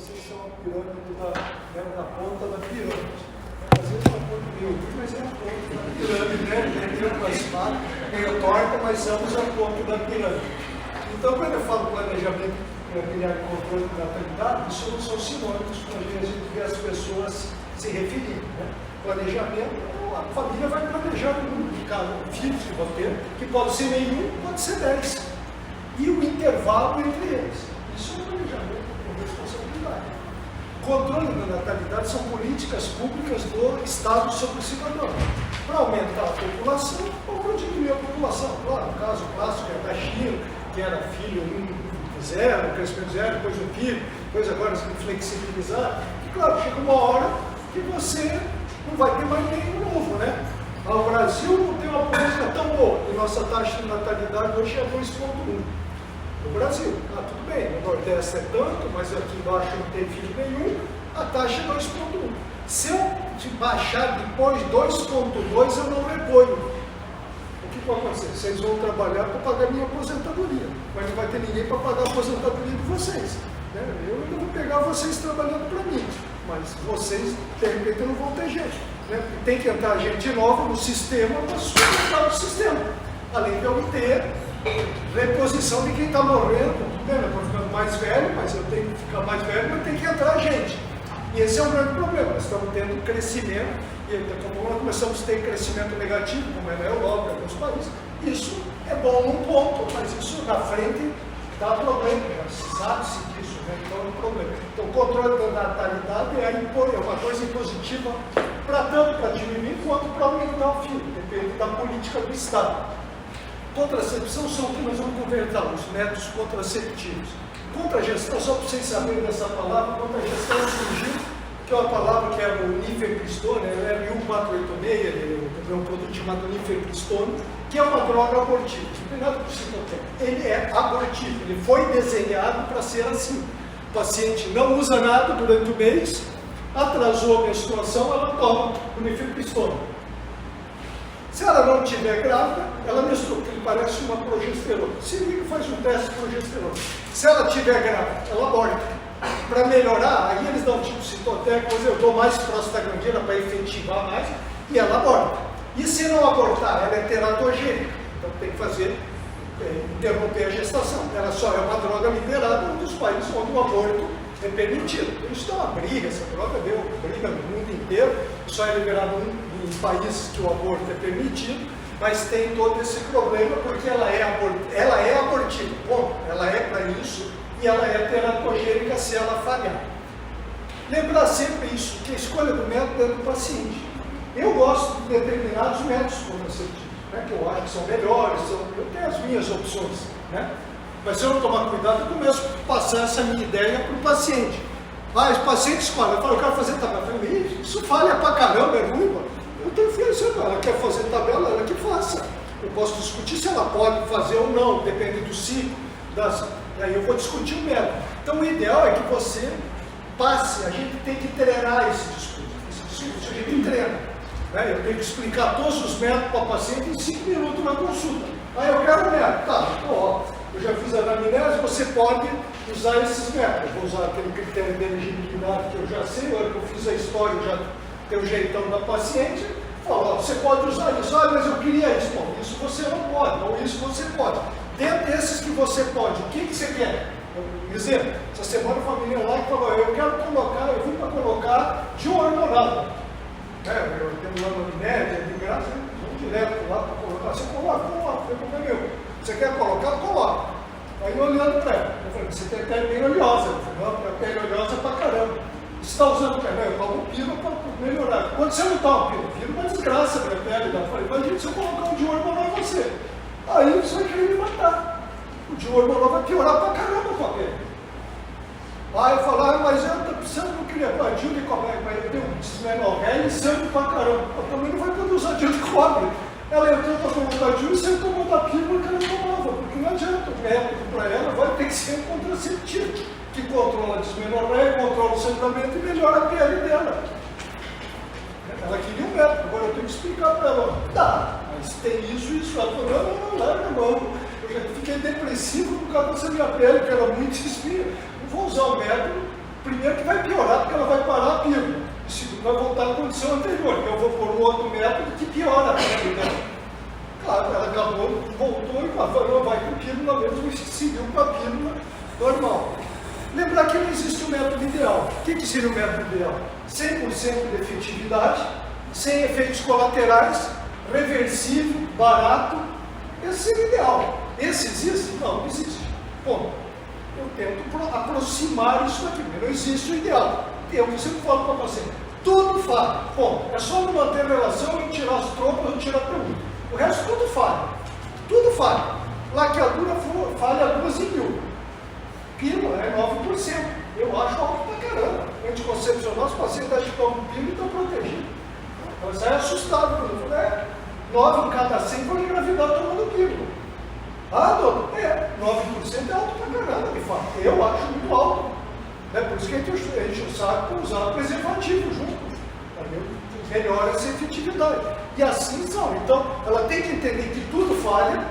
vocês são a pirâmide na ponta da pirâmide. Às vezes uma ponta meio aqui, mas é a ponta da pirâmide, né? Meio aproximado, meio torta, mas somos a ponta da pirâmide. Então, quando eu falo planejamento familiar e controle da natalidade, isso não são sinônimos para a gente ver as pessoas se referindo, né? Planejamento, a família vai planejar o número de cada filhos que vão ter, que pode ser nenhum, pode ser 10. E o intervalo entre eles. Isso é um planejamento com responsabilidade. Controle da natalidade são políticas públicas do Estado sobre o cidadão. Para aumentar a população ou para diminuir a população. Claro, o caso clássico é da China, que era filho 0, crescimento 0, depois o filho, depois agora se flexibilizar. E claro, chega uma hora que você não vai ter mais nenhum novo, né? O Brasil não tem uma política tão boa, e nossa taxa de natalidade hoje é 2,1. No Brasil, tudo bem, no Nordeste é tanto, mas aqui embaixo não tem filho nenhum, a taxa é 2,1. Se eu baixar depois 2,2, eu não reponho. O que vai acontecer? Vocês vão trabalhar para pagar minha aposentadoria, mas não vai ter ninguém para pagar a aposentadoria de vocês. Né? Eu não vou pegar vocês trabalhando para mim, mas vocês, de repente, não vão ter gente. Né? Tem que entrar gente nova no sistema para sustentar o sistema, além de eu ter reposição de quem está morrendo. Eu estou ficando mais velho, mas eu tenho que ficar mais velho, mas tem que entrar gente. E esse é um grande problema. Nós estamos tendo crescimento, e daqui a pouco nós começamos a ter crescimento negativo, como é na Europa, em alguns países. Isso é bom num ponto, mas isso na frente dá problema, já sabe-se disso, né? Então é um problema. Então o controle da natalidade é uma coisa positiva tanto para diminuir quanto para aumentar o filho, depende da política do Estado. Contracepção são o que nós vamos conversar, os métodos contraceptivos. Contragestão, só para vocês saberem dessa palavra, contragestão surgiu, que é uma palavra que era o nifepristone, era U486, é um produto chamado nifepristone, que é uma droga abortiva. Não tem nada com psicotécnico. Ele é abortivo, ele foi desenhado para ser assim. O paciente não usa nada durante o mês, atrasou a menstruação, ela toma o nifepristone. Se ela não estiver grávida, ela menstrua, porque ele parece uma progesterona. Se liga, faz um teste de progesterona. Se ela estiver grávida, ela aborta. Para melhorar, aí eles dão tipo citotécnico, eu dou mais prostaglandina para efetivar mais, e ela aborta. E se não abortar, ela é teratogênica, então tem que fazer, interromper a gestação. Ela só é uma droga liberada num dos países onde o aborto é permitido. Por isso dá uma briga, essa droga deu briga no mundo inteiro, só é liberado em países que o aborto é permitido, mas tem todo esse problema porque ela é abortiva, bom, ela é para isso e ela é teratogênica se ela falhar. Lembrar sempre isso, que a escolha do método é do paciente. Eu gosto de determinados métodos contraceptivos, né, que eu acho que são melhores, eu tenho as minhas opções, né? Mas se eu não tomar cuidado, eu começo a passar essa minha ideia para o paciente. Os pacientes escolhem, eu falo, eu quero fazer tabela. Eu falei, isso falha pra caramba, é ruim, mano. Eu tenho filho, ela quer fazer tabela, ela que faça. Eu posso discutir se ela pode fazer ou não, depende do ciclo. Aí eu vou discutir o método. Então o ideal é que você passe, a gente tem que treinar esse discurso. Esse discurso a gente treina. Né? Eu tenho que explicar todos os métodos para o paciente em 5 minutos na consulta. Aí eu quero o método. Tá, ó, eu já fiz a anamnese, você pode usar esses métodos. Eu vou usar aquele critério de elegibilidade que eu já sei, agora que eu fiz a história, já tem o jeitão da paciente. Fala, você pode usar isso, mas eu queria isso. Bom, isso você não pode, ou isso você pode. Dentro desses que você pode, o que você quer? Exemplo, essa semana a família lá que falou, eu quero colocar, eu vim para colocar de hormonal. Eu tenho uma média de graça, vamos direto lá para colocar. Você coloca, meu. Você quer colocar, coloca. Aí olhando para ela, eu falei, você tem pele bem oleosa. Eu falei, não, a pele oleosa pra caramba. Você está usando o que? Eu tomo pílula para melhorar. Quando você não toma pílula, é uma desgraça para a pele. Eu falei, imagina se eu colocar um de hormonal em você. Aí você vai querer me matar. O de hormonal vai piorar pra caramba a tua pele. Aí eu falei, mas eu estou precisando, não queria pôr DIU de cobre, mas eu tenho um desmenorreia e sangue pra caramba. Eu também não vai poder usar DIU de cobre. Ela entrou para colocar DIU e você tomou da pílula que ela tomava, porque não adianta, o método para ela vai ter que ser um contraceptivo, que controla a desmenorreia, controla o sangramento e melhora a pele dela. Ela queria um método, agora eu tenho que explicar para ela, tá, mas tem isso, ela falou, não, larga a mão. Eu já fiquei depressivo por causa dessa minha pele, que era muito espinha. Não vou usar o método Primeiro que vai piorar, porque ela vai parar a pílula. E segundo, vai voltar à condição anterior, que eu vou pôr um outro método que piora a pílula. Claro, ela acabou, voltou e falou, vai com pílula mesmo e seguiu com a pílula normal. Lembrar que não existe um método ideal. O que seria o método ideal? 100% de efetividade, sem efeitos colaterais, reversível, barato. Esse seria o ideal. Esse existe? Não, não existe. Bom, eu tento aproximar isso daqui, mas não existe o ideal. Eu sempre falo para você, tudo falha. Bom, é só não manter a relação, não tirar as tropas, não tirar a pergunta. O resto tudo falha. Tudo falha. Laqueadura falha 12.000. Pílula é 9%. Eu acho alto pra caramba. Anticoncepcional, os pacientes acham que tomam pílula e estão protegidos. Mas é assustado. Eu falei, 9 em cada 100 vão engravidar tomando pílula. Ah, doutor, 9% é alto pra caramba, de fato. Eu acho muito alto. Por isso que a gente sabe para usar preservativo junto. Melhora essa efetividade. E assim são. Então, ela tem que entender que tudo falha,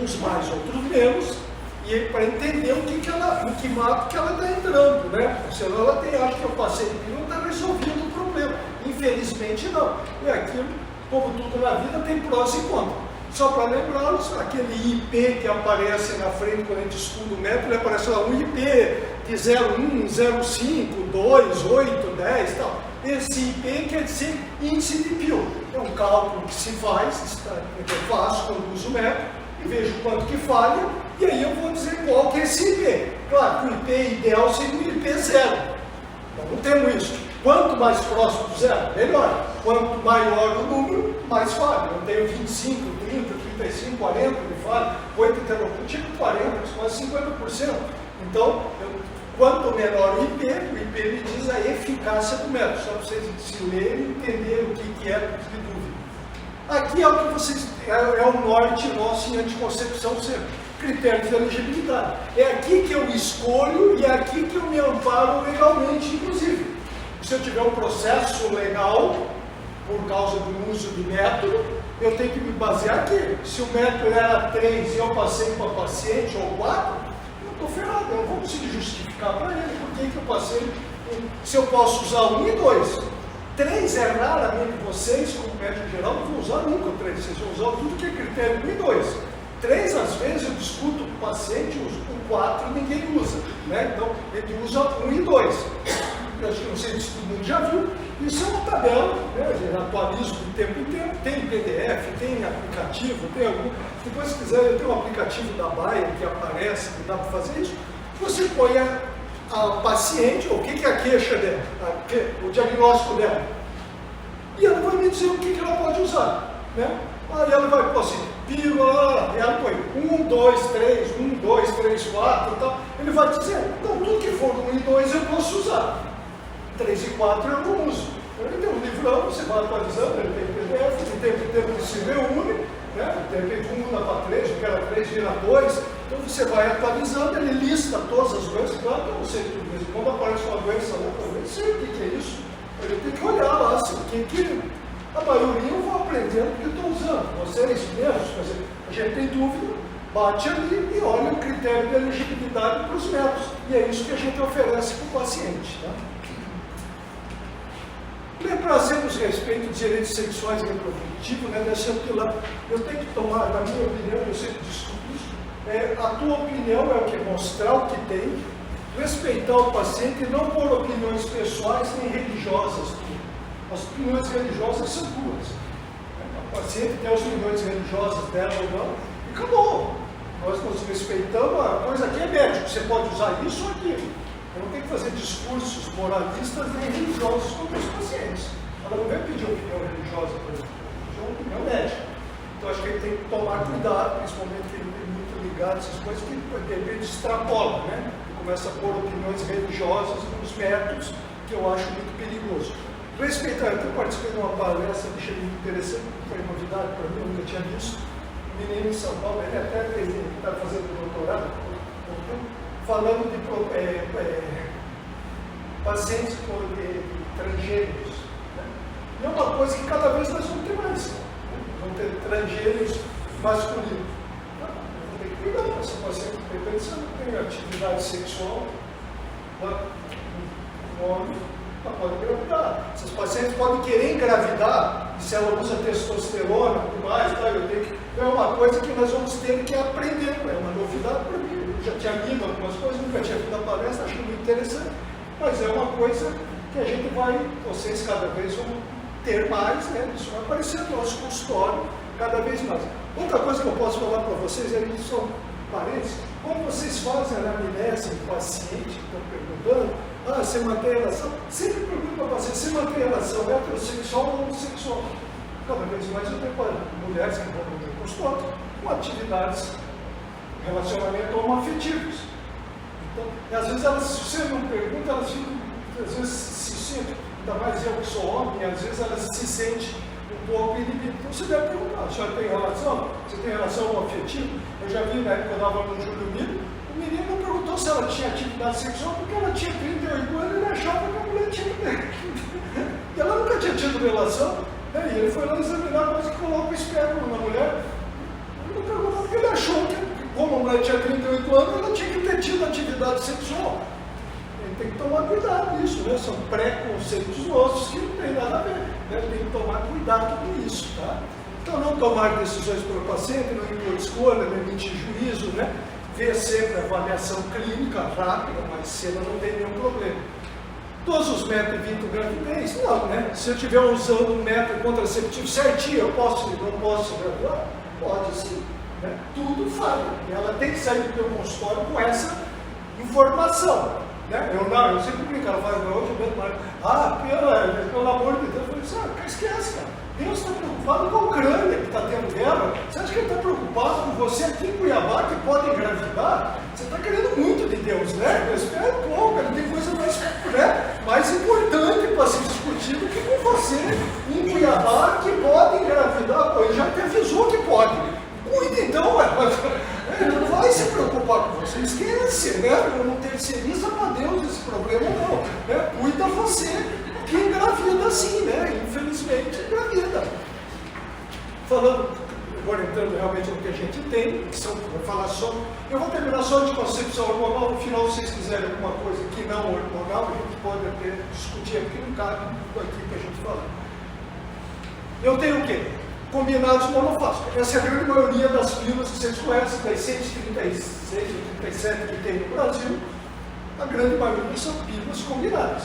uns mais, outros menos, e para entender o que mato que ela está entrando, né? Senão ela acha que eu passei e não está resolvendo o problema. Infelizmente não. E aquilo, como tudo na vida, tem prós e contras. Só para lembrá-los, aquele IP que aparece na frente quando a gente estuda o método, aparece lá um IP de 0,1, 0,5, 2, 8, 10 e tal. Esse IP quer dizer índice de PIL. É um cálculo que se faz, que eu faço quando uso o método, e vejo quanto que falha, e aí eu vou dizer qual que é esse IP. Claro que o IP ideal seria o IP zero. Então não temos isso. Quanto mais próximo do zero, melhor. Quanto maior o número, mais falha. Eu tenho 25, 30, 35, 40 de falha. 8 interlocutores, 40, quase 50%. Então, quanto menor o IP me diz a eficácia do método. Só para vocês se lerem e entenderem o que é de dúvida. Aqui é o que vocês. É o norte nosso em anticoncepção sempre. Critérios de elegibilidade. É aqui que eu escolho e é aqui que eu me amparo legalmente, inclusive. Se eu tiver um processo legal, por causa do uso de método, eu tenho que me basear aqui. Se o método era 3 e eu passei para paciente, ou 4, eu estou ferrado, eu não vou conseguir justificar para ele por que eu passei. Se eu posso usar 1 e 2. 3 é raramente vocês, como médico geral, não vão usar nunca o 3, vocês vão usar tudo que é critério 1 e 2. 3, às vezes, eu discuto com o paciente, o 4 ninguém usa, né? Então, ele usa 1 e 2. Eu acho que não sei se todo mundo já viu, isso é uma tabela, né? Eu atualizo de tempo em tempo, tem PDF, tem aplicativo, tem algum. Depois, se quiser, eu tenho um aplicativo da Bayer que aparece, que dá para fazer isso. Você põe a paciente, o que é a queixa dela, o diagnóstico dela, e ela vai me dizer o que ela pode usar, né? Aí ela vai pôr assim, pílula, ela põe 1, 2, 3, 1, 2, 3, 4 e tal. Ele vai dizer, então tudo que for 1 e 2 eu posso usar. 3 e 4 eu não uso. Ele tem um livrão, você vai atualizando, ele tem PDF, ele tem tempo que se reúne, né? De repente 1 muda para 3, eu quero 3 vira 2. Então você vai atualizando, ele lista todas as doenças, claro que eu não sei tudo isso. Quando aparece uma doença lá, eu não sei o que é isso. Eu tenho que olhar lá, assim, a maioria eu vou aprendendo porque eu estou usando. Vocês mesmos, quer dizer, a gente tem dúvida, bate ali e olha o critério de elegibilidade para os métodos. E é isso que a gente oferece para o paciente. Tá? Trazemos respeito de direitos sexuais e reprodutivos, né, deixando que lá, eu tenho que tomar, na minha opinião, eu sempre discuto isso, a tua opinião é o que? Mostrar o que tem, respeitar o paciente e não por opiniões pessoais nem religiosas. As opiniões religiosas são tuas. A paciente tem as opiniões religiosas dela ou não, e acabou. Nós nos respeitamos, a coisa aqui é médico, você pode usar isso ou aquilo. Eu não tenho que fazer discursos moralistas nem religiosos com os pacientes. Ela não vem pedir opinião religiosa, por exemplo, pedir uma opinião médica. Então acho que ele tem que tomar cuidado, principalmente que ele tem muito ligado a essas coisas, que de repente extrapola, né? E começa a pôr opiniões religiosas nos métodos, que eu acho muito perigoso. Respeitar, eu participei de uma palestra que achei muito interessante, foi novidade para mim, eu nunca tinha visto. Um menino em São Paulo, ele até está fazendo doutorado, falando de pacientes transgênicos. Né? E é uma coisa que cada vez nós vamos ter mais. Né? Vamos ter transgênicos masculinos. Tem que cuidar dessa paciente, de repente você não tem atividade sexual. Né? homem, ela pode engravidar. Essas pacientes podem querer engravidar, e se ela usa testosterona e tudo mais, tá? É uma coisa que nós vamos ter que aprender, é uma novidade para mim. Eu já tinha lido algumas coisas, nunca tinha visto a palestra, achei muito interessante, mas é uma coisa que a gente vai, vocês cada vez vão ter mais, né? Isso vai aparecer no nosso consultório cada vez mais. Outra coisa que eu posso falar para vocês, é isso são parentes, quando vocês fazem a anamnese do paciente, estão perguntando, você mantém relação? Sempre pergunto para o paciente, você mantém relação heterossexual ou homossexual? Cada vez mais eu tenho mulheres que vão no meu consultório com atividades, relacionamento homoafetivos. Então, e às vezes elas, se você não pergunta, elas ficam, às vezes se sentem, ainda mais eu que sou homem, às vezes elas se sentem um pouco inibidas. Então você deve perguntar, a senhora tem relação? Você tem relação homoafetiva? Eu já vi na época que eu dava no Júlio Miro, o menino não perguntou se ela tinha atividade sexual, porque ela tinha 38 anos e ele achava que a mulher tinha. E ela nunca tinha tido relação. E ele foi lá examinar, mas que coloca o esperma na mulher. Ele não perguntou porque ele achou que, como a mulher tinha 38 anos, ela tinha que ter tido atividade sexual. Ele tem que tomar cuidado nisso, né? São preconceitos nossos que não tem nada a ver. Né? Tem que tomar cuidado com isso, tá? Então, não tomar decisões para o paciente, não impor escolha, não emitir juízo, né? Ver sempre a avaliação clínica rápida, mas cedo não tem nenhum problema. Todos os métodos evitam gravidez? Não, né? Se eu estiver usando um método contraceptivo certinho, eu posso, não posso gravidar? Pode sim. Né? Tudo falha. Ela tem que sair do meu consultório com essa informação. Né? Eu sempre brinco, ela fala, hoje eu vejo, pelo amor de Deus, eu falei, esquece, cara. Deus está preocupado com a Ucrânia que está tendo guerra. Você acha que ele está preocupado com você aqui em Cuiabá que pode engravidar? Você está querendo muito de Deus, né? Eu espero pouco, ele tem coisa mais importante para ser discutido que com você em Cuiabá que pode engravidar. Pô, ele já te avisou que pode. Cuida então, ele não vai se preocupar com você, esquece, né? Não terceiriza para Deus esse problema, não. Né? Cuida você. Que engravida sim, né? Infelizmente engravida. Falando, agora entrando realmente no que a gente tem, que são, vou falar só, eu vou terminar só de concepção hormonal, no final, se vocês quiserem alguma coisa que não hormonal, a gente pode até discutir, porque não cabe tudo aqui que a gente fala. Eu tenho o quê? Combinados monofásicos. Essa é a grande maioria das pílulas que vocês conhecem, das 136 ou 37 que tem no Brasil, a grande maioria são pílulas combinadas.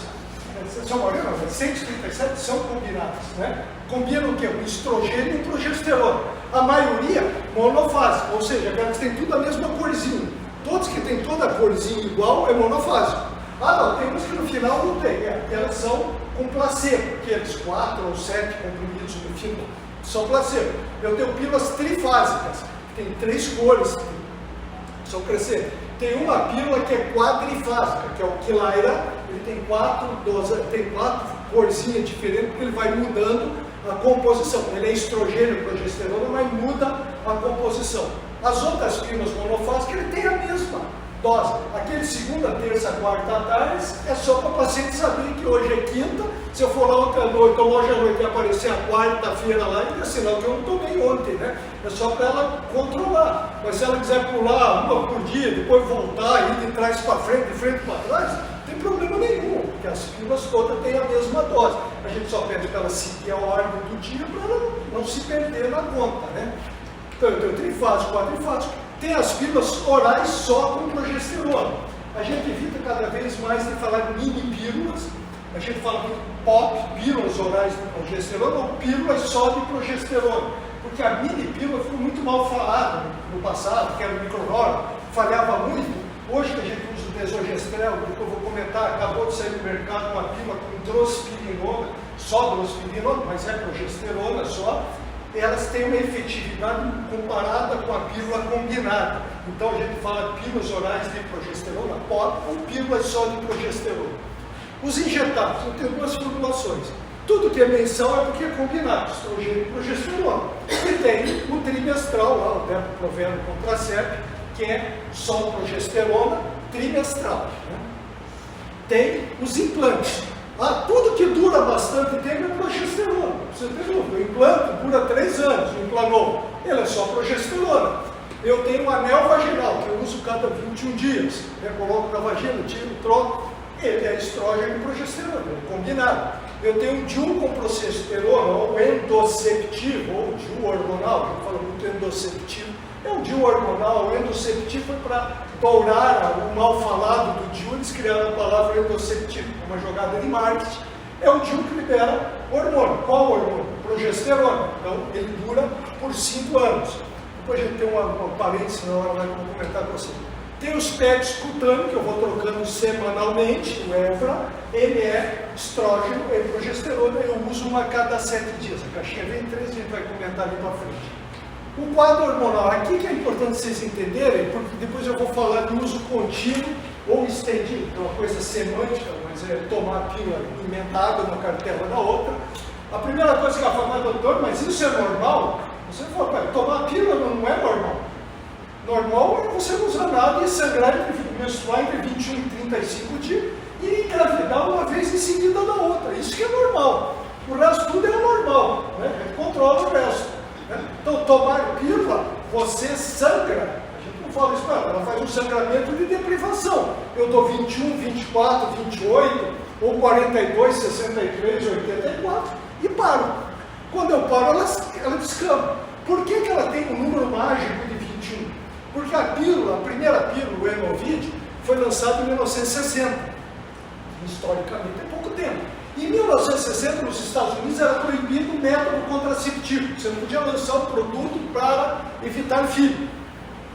São 137 são combinadas, né? Combina o quê? O estrogênio e o progesterona. A maioria monofásica, ou seja, aquelas que têm tudo a mesma corzinha. Todos que têm toda a corzinha igual é monofásico. Não, tem uns que no final não tem, aquelas são com placebo, aqueles 4 ou 7 comprimidos no final são placebo. Eu tenho pílulas trifásicas, que tem 3 cores, que são crescentes. Tem uma pílula que é quadrifásica, que é o Quilaira, ele tem 4 corzinhas diferentes, porque ele vai mudando a composição. Ele é estrogênio e progesterona, mas muda a composição. As outras pílulas monofásicas, ele tem a mesma dose. Aquele segunda, terça, quarta, tarde, é só para o paciente saber que hoje é quinta. Se eu for lá outra noite, ou hoje à noite e aparecer a quarta-feira lá, é sinal que eu não tomei ontem, né? É só para ela controlar. Mas se ela quiser pular uma por dia, depois voltar, ir de trás para frente, de frente para trás, não tem problema nenhum, porque as pílulas todas têm a mesma dose. A gente só pede para ela seguir a ordem do dia para ela não se perder na conta, né? Então eu tenho trifásico, quadrifásico. Tem as pílulas orais só com progesterona. A gente evita cada vez mais de falar de mini pílulas. A gente fala muito POP, pílulas orais de progesterona, ou pílulas só de progesterona. Porque a mini pílula ficou muito mal falada no passado, que era o micronórmon, falhava muito. Hoje que a gente usa o desogestrel, que eu vou comentar, acabou de sair no mercado uma pílula com drospirinona, só drospirinona, mas é progesterona só. Elas têm uma efetividade comparada com a pílula combinada. Então a gente fala pílulas orais de progesterona, POP, ou pílulas só de progesterona. Os injetáveis, eu tenho 2 formulações. Tudo que é mensal é porque é combinado, estrogênio e progesterona. E tem o trimestral, lá, o Depo-Proveno Contracept, que é só progesterona trimestral. Né? Tem os implantes. Tudo que dura bastante tempo é progesterona. Você tem dúvida? O implante dura 3 anos, o implanol. Ele é só progesterona. Eu tenho um anel vaginal, que eu uso cada 21 dias. Eu coloco na vagina, tiro, troco. Ele é estrógeno estrógeno e progesterona, combinado. Eu tenho um DIU com progesterona, ou endoceptivo, ou DIU hormonal, que fala muito endoceptivo. É um DIU hormonal, o endoceptivo foi para dourar o mal falado do DIU, eles criaram a palavra endoceptivo, uma jogada de marketing. É um DIU que libera hormônio. Qual hormônio? Progesterona. Então, ele dura por 5 anos. Depois a gente tem uma parêntese na hora que eu vou comentar com você. Tem os PETs cutâneos, que eu vou trocando semanalmente, o EVRA, ele é estrógeno e progesterona, eu uso uma a cada 7 dias. A caixinha vem 3, a gente vai comentar ali para frente. O quadro hormonal, aqui que é importante vocês entenderem, porque depois eu vou falar de uso contínuo ou estendido, que é uma coisa semântica, mas é tomar a pílula emendada uma cartela da outra. A primeira coisa que ela fala, doutor, mas isso é normal? Você fala, tomar a pílula não é normal. Normal é você não usar nada e sangrar, menstruar entre 21 e 35 dias e engravidar uma vez em seguida da outra. Isso que é normal. O resto tudo é anormal, né? Controla o resto. Né? Então, tomar pílula, você sangra. A gente não fala isso para ela, ela faz um sangramento de deprivação. Eu dou 21, 24, 28, ou 42, 63, 84 e paro. Quando eu paro, ela descama. Por que ela tem um número mágico de 21? Porque a pílula, a primeira pílula, o Enovit, foi lançada em 1960. Historicamente é pouco tempo. Em 1960, nos Estados Unidos, era proibido o método contraceptivo. Você não podia lançar um produto para evitar filho.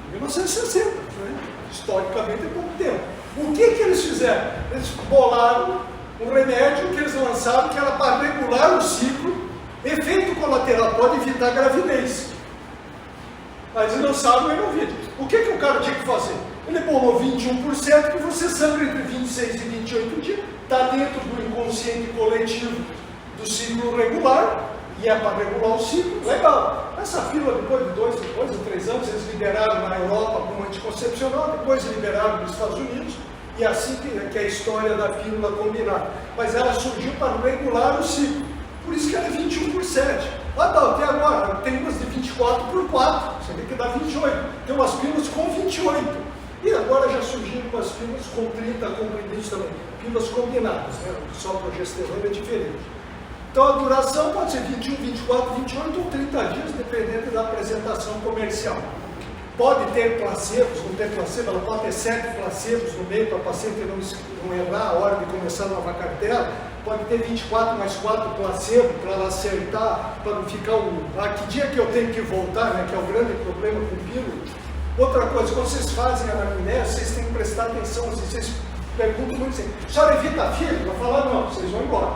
Em 1960, né? Historicamente é pouco tempo. O que eles fizeram? Eles bolaram um remédio que eles lançaram que era para regular o ciclo, efeito colateral, pode evitar gravidez. Aí eles lançaram o Enovit. O que o cara tinha que fazer? Ele bolou 21%, que você sangra entre 26 e 28 dias, está dentro do inconsciente coletivo do ciclo regular, e é para regular o ciclo, legal. Essa pílula, depois de 3 anos, eles liberaram na Europa como anticoncepcional, depois liberaram nos Estados Unidos, e assim que é a história da pílula combinada. Mas ela surgiu para regular o ciclo, por isso que ela é 21 por 7. Ah, tá, até agora, tem umas de 24 por 4, você tem que dar 28. Tem umas pílulas com 28. E agora já surgiram umas pílulas com 30 comprimidos também. Pílulas combinadas, né? Só progesterona é diferente. Então a duração pode ser 21, 24, 28 ou 30 dias, dependendo da apresentação comercial. Pode ter placebos, não ter placebo, ela pode ter 7 placebos no meio para a paciente não errar a hora de começar a nova cartela. Pode ter 24 mais 4 placebo para ela acertar, para não ficar que dia que eu tenho que voltar, né, que é o grande problema com pílula. Outra coisa, quando vocês fazem a anamnese, vocês têm que prestar atenção, vocês perguntam muito assim, a senhora evita filho? Ela fala, não, vocês vão embora.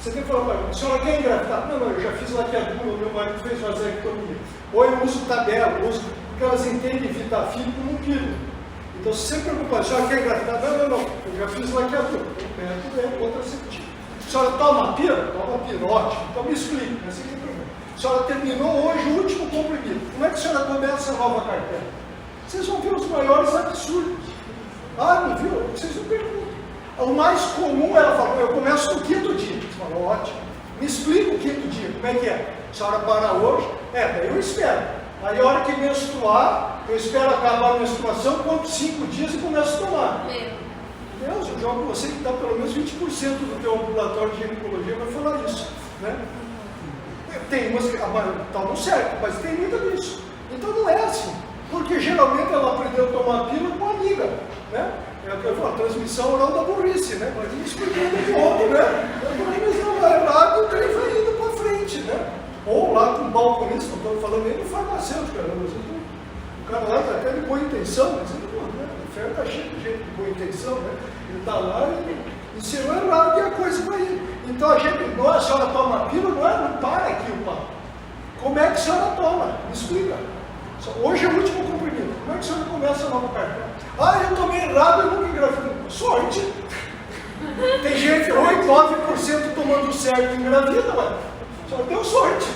Você tem que falar para ela, a senhora quer engravidar? Não, eu já fiz laqueadura, o meu marido fez vasectomia. Ou eu uso tabela, porque elas entendem evitar filho como um pílula. Então, se você pergunta, a senhora quer engravidar? Não, eu já fiz laqueadura. O método é contraceptivo. A senhora toma pílula? Toma pílula, ótimo. Então me explique, esse aqui é o problema. A senhora terminou hoje o último comprimido. Como é que a senhora começa a nova cartela? Vocês vão ver os maiores absurdos. Ah, não viu? Vocês não perguntam. O mais comum, ela fala, eu começo no 5º dia. Você fala, ótimo. Me explica o 5º dia, como é que é? A senhora para hoje? Daí eu espero. Aí a hora que menstruar, eu espero acabar a menstruação, conto 5 dias e começo a tomar. Deus, eu jogo você que dá pelo menos 20% do teu ambulatório de ginecologia vai falar isso, né? Tem umas que estavam certo, mas tem muita disso. Então não é assim, porque geralmente ela aprendeu a tomar pílula com a amiga, né? Eu falo, a transmissão oral da burrice, né? Mas me explicando de outro, né? Eu vai errado e o trem vai indo para frente, né? Ou lá com o balconista, não estou falando nem do farmacêutico, o cara lá está até de boa intenção, mas né? O inferno está cheio de gente de boa intenção, né? Ele está lá e ensinou errado e a coisa vai indo. Então a gente, a senhora toma pílula, não para aqui o papo. Como é que a senhora toma? Me explica. Hoje é o último comprimido. Como é que a senhora começa a nova cartela? Ah, eu tomei errado e nunca engravidei. Sorte! Tem gente, 8, 9% tomando certo e engravida, ué. Só deu sorte.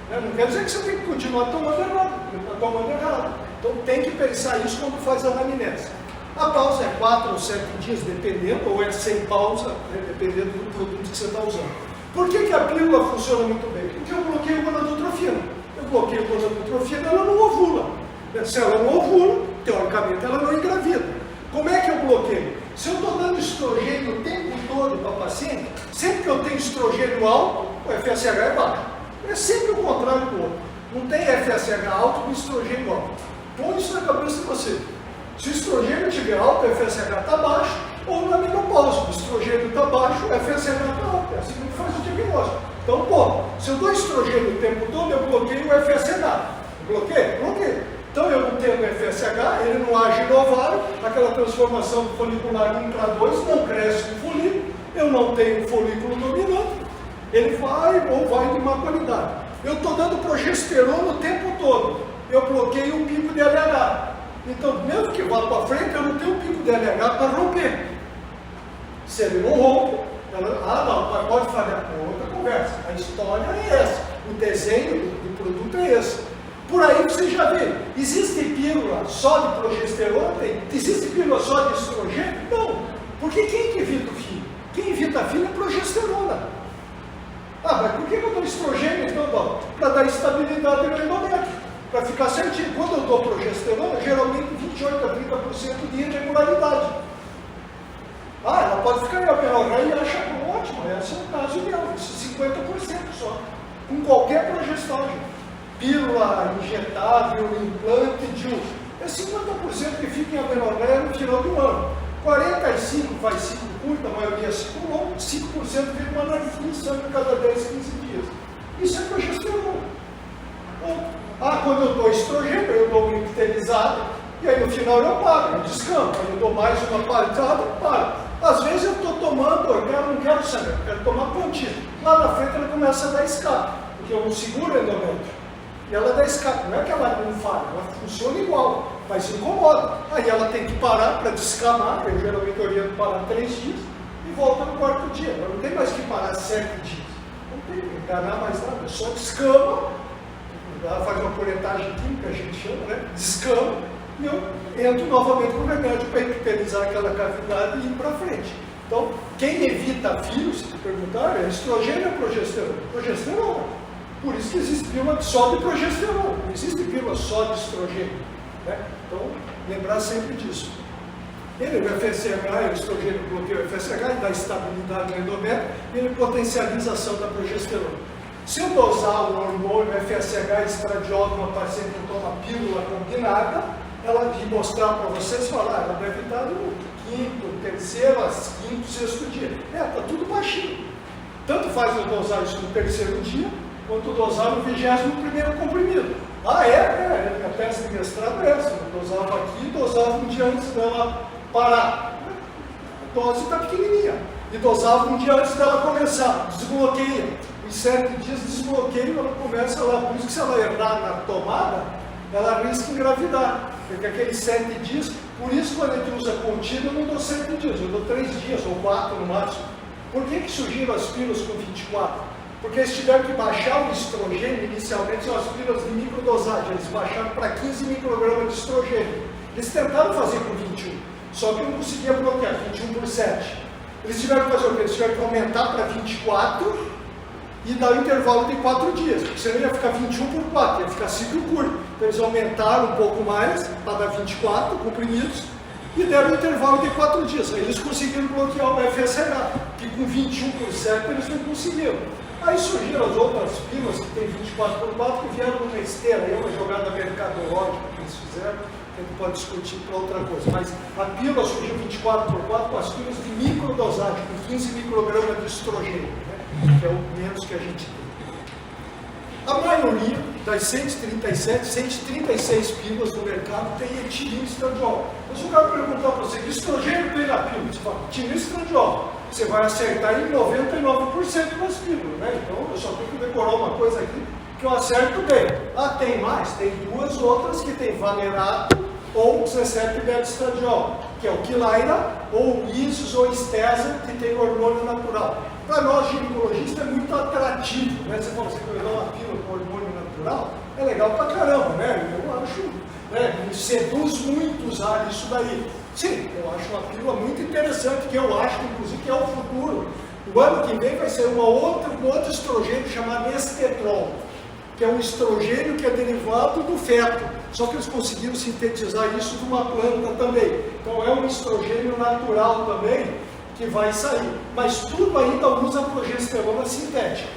Né? Não quer dizer que você tem que continuar tomando errado. Está tomando errado. Então tem que pensar isso quando faz a anamnese. A pausa é 4 ou 7 dias, dependendo, ou é sem pausa, né? Dependendo do produto que você está usando. Por que a pílula funciona muito bem? Porque eu bloqueio gonadotrofina. Eu bloqueio gonadotrofina, ela não ovula. Se ela não ovula, teoricamente ela não engravida. Como é que eu bloqueio? Se eu estou dando estrogênio o tempo todo para paciente, sempre que eu tenho estrogênio alto, o FSH é baixo. É sempre o contrário do outro. Não tem FSH alto com estrogênio alto. Põe isso na cabeça de você. Se o estrogênio estiver alto, o FSH está baixo, ou na menopausa, o estrogênio está baixo, o FSH está alto. É assim que faz o diagnóstico. Então, pô, se eu dou estrogênio o tempo todo, eu bloqueio o FSH. Bloqueio? Bloqueio. Então, eu não tenho o FSH, ele não age no ovário, aquela transformação folicular 1 para 2 não cresce o folículo, eu não tenho folículo dominante, ele vai ou vai de má qualidade. Eu estou dando progesterona o tempo todo, eu bloqueio o pico de LH. Então, mesmo que vá para frente, eu não tenho o pico de LH para romper. Se ele não rompe, não, pode falhar com outra conversa. A história é essa, o desenho do produto é esse. Por aí você já vê, existe pílula só de progesterona? Existe pílula só de estrogênio? Não, porque quem que evita o filho? Quem evita a filha é progesterona. Ah, mas por que eu dou estrogênio então? Para dar estabilidade no endométrio, para ficar certinho. Quando eu dou progesterona, geralmente 28 a 30% de irregularidade. Ah, ela pode ficar em amenorreia e achar ótimo, esse é o caso dela, 50% só, com qualquer progestagem. Pílula injetável, implante, DIU, é 50% que fica em amenorreia no final do ano. 45% faz ciclo curto, a maioria é ciclo longo, 5% fica uma narguilha cada 10, 15 dias. Isso é progesterona. Quando eu dou estrogênio, eu dou um epitelizado, e aí no final eu paro, eu descampo, aí eu dou mais uma palitada e paro. Às vezes eu estou tomando, eu não quero sangue, eu quero tomar pontinho. Lá na frente ela começa a dar escape, porque eu não seguro o endométrio. E ela dá escape, não é que ela não falha, ela funciona igual, mas incomoda. Aí ela tem que parar para descamar, eu geralmente oriento parar 3 dias e volta no 4º dia. Ela não tem mais que parar 7 dias. Não tem que enganar mais nada, só descama, ela faz uma coletagem química, a gente chama, né? Descama, e eu entro novamente com o remédio para epitelizar aquela cavidade e ir para frente. Então, quem evita filhos, se te perguntar, é estrogênio ou progesterona? Progesterona. Por isso que existe pílula só de progesterona, não existe pílula só de estrogênio. Né? Então, lembrar sempre disso. Ele, o FSH, o estrogênio bloqueia o FSH, ele dá estabilidade no endométrio, e ele potencializa a ação da progesterona. Se eu dosar o hormônio FSH estradiol numa paciente que toma pílula combinada, ela vai mostrar para vocês, falar, ela deve estar no 5º, 3º, 5º, 6º dia. Está tudo baixinho. Tanto faz eu dosar isso no 3º dia, quanto dosar no 21º comprimido. Minha tese de mestrado é essa, eu dosava aqui e dosava um dia antes dela parar. A dose está pequenininha. E dosava um dia antes dela começar, desbloqueia. Em 7 dias desbloqueio, ela começa lá, por isso que se ela errar na tomada, ela arrisca engravidar. Porque aqueles 7 dias, por isso quando a gente usa contínuo, eu não dou 7 dias, eu dou 3 dias ou 4 no máximo. Por que surgiram as pílulas com 24? Porque eles tiveram que baixar o estrogênio, inicialmente são as pílulas de microdosagem, eles baixaram para 15 microgramas de estrogênio. Eles tentaram fazer com 21, só que não conseguia bloquear, 21 por 7. Eles tiveram que fazer o quê? Eles tiveram que aumentar para 24 e dar um intervalo de 4 dias, porque senão ia ficar 21 por 4, ia ficar ciclo curto. Então eles aumentaram um pouco mais, para dar 24 comprimidos, e deram um intervalo de 4 dias. Aí eles conseguiram bloquear o FSH, que com 21 por 7 eles não conseguiram. Aí surgiram as outras pílulas que tem 24 por 4 que vieram numa esteira, aí uma jogada mercadológica que eles fizeram, que a gente pode discutir para outra coisa. Mas a pílula surgiu 24 por 4 com as pílulas de microdosagem, com 15 microgramas de estrogênio, né? Que é o menos que a gente tem. A maioria das 137, 136 pílulas no mercado tem etilil estradiol. Mas o cara perguntar para você, que estrogênio tem na pílula? Você fala, etilil estradiol. Você vai acertar em 99% das pílulas, né? Então eu só tenho que decorar uma coisa aqui que eu acerto bem. Tem mais? Tem 2 outras que tem valerato ou 17-beta-estradiol, que é o quilaira, ou isos ou estesa, que tem hormônio natural. Para nós ginecologistas é muito atrativo, né? Você fala, você vai dar uma pílula com hormônio natural, é legal pra caramba, né? Eu acho, né? Me seduz muito usar isso daí. Sim, eu acho uma pílula muito interessante, que eu acho, inclusive, que é o futuro. O ano que vem vai ser um outro estrogênio chamado estetrol, que é um estrogênio que é derivado do feto. Só que eles conseguiram sintetizar isso de uma planta também. Então é um estrogênio natural também, que vai sair. Mas tudo ainda usa progesterona sintética.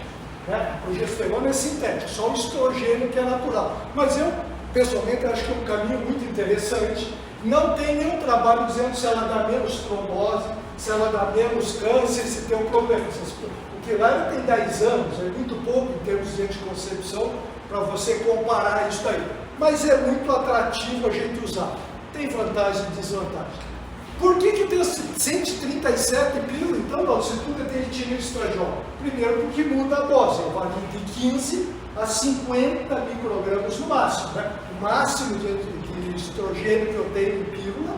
Né? A progesterona é sintética, só o estrogênio que é natural. Mas eu, pessoalmente, acho que é um caminho muito interessante. Não tem nenhum trabalho dizendo se ela dá menos trombose, se ela dá menos câncer, se tem um problema. O que lá tem 10 anos, é muito pouco em termos de anticoncepção para você comparar isso aí. Mas é muito atrativo a gente usar. Tem vantagem e desvantagem. Por que tem 137 pílulas? Então, não, se tudo é teritina e estradiol. Primeiro, porque muda a dose. Eu vario de 15 a 50 microgramas no máximo. Né? O máximo de estrogênio que eu tenho em pílula,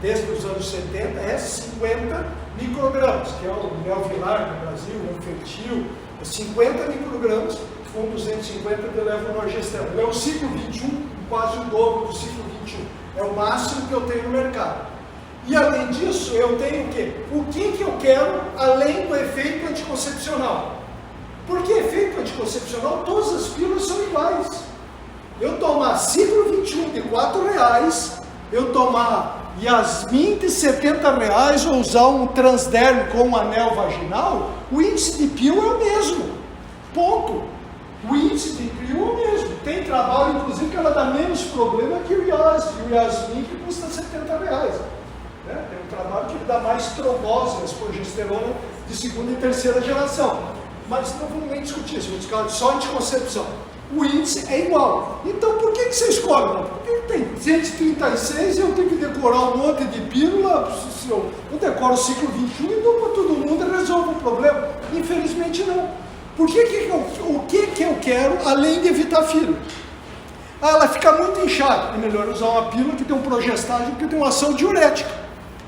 desde os anos 70, é 50 microgramas, que é o Melvilar no Brasil, o Fertil, 50 microgramas com 250 de levonorgestrel. É o ciclo 21, quase o dobro do ciclo 21. É o máximo que eu tenho no mercado. E além disso, eu tenho o quê? O que eu quero além do efeito anticoncepcional? Porque efeito anticoncepcional, todas as pílulas são iguais. Eu tomar ciclo 21 de R$4, eu tomar Yasmin de R$70 ou usar um transderme com um anel vaginal, o índice de PIL é o mesmo. Ponto. O índice de PIL é o mesmo. Tem trabalho, inclusive, que ela dá menos problema que o Yasmin, que custa R$70. Né? Tem um trabalho que dá mais trombose, as progesterona de segunda e terceira geração. Mas não vamos nem discutir isso, vamos discutir só anticoncepção. O índice é igual. Então por que você escolhe? Porque tem 136 e eu tenho que decorar um monte de pílula. Eu decoro o ciclo 21 e dou para todo mundo e resolvo o problema. Infelizmente não. O que eu quero além de evitar filho? Ela fica muito inchada. É melhor usar uma pílula que tem um progestágeno, que tem uma ação diurética.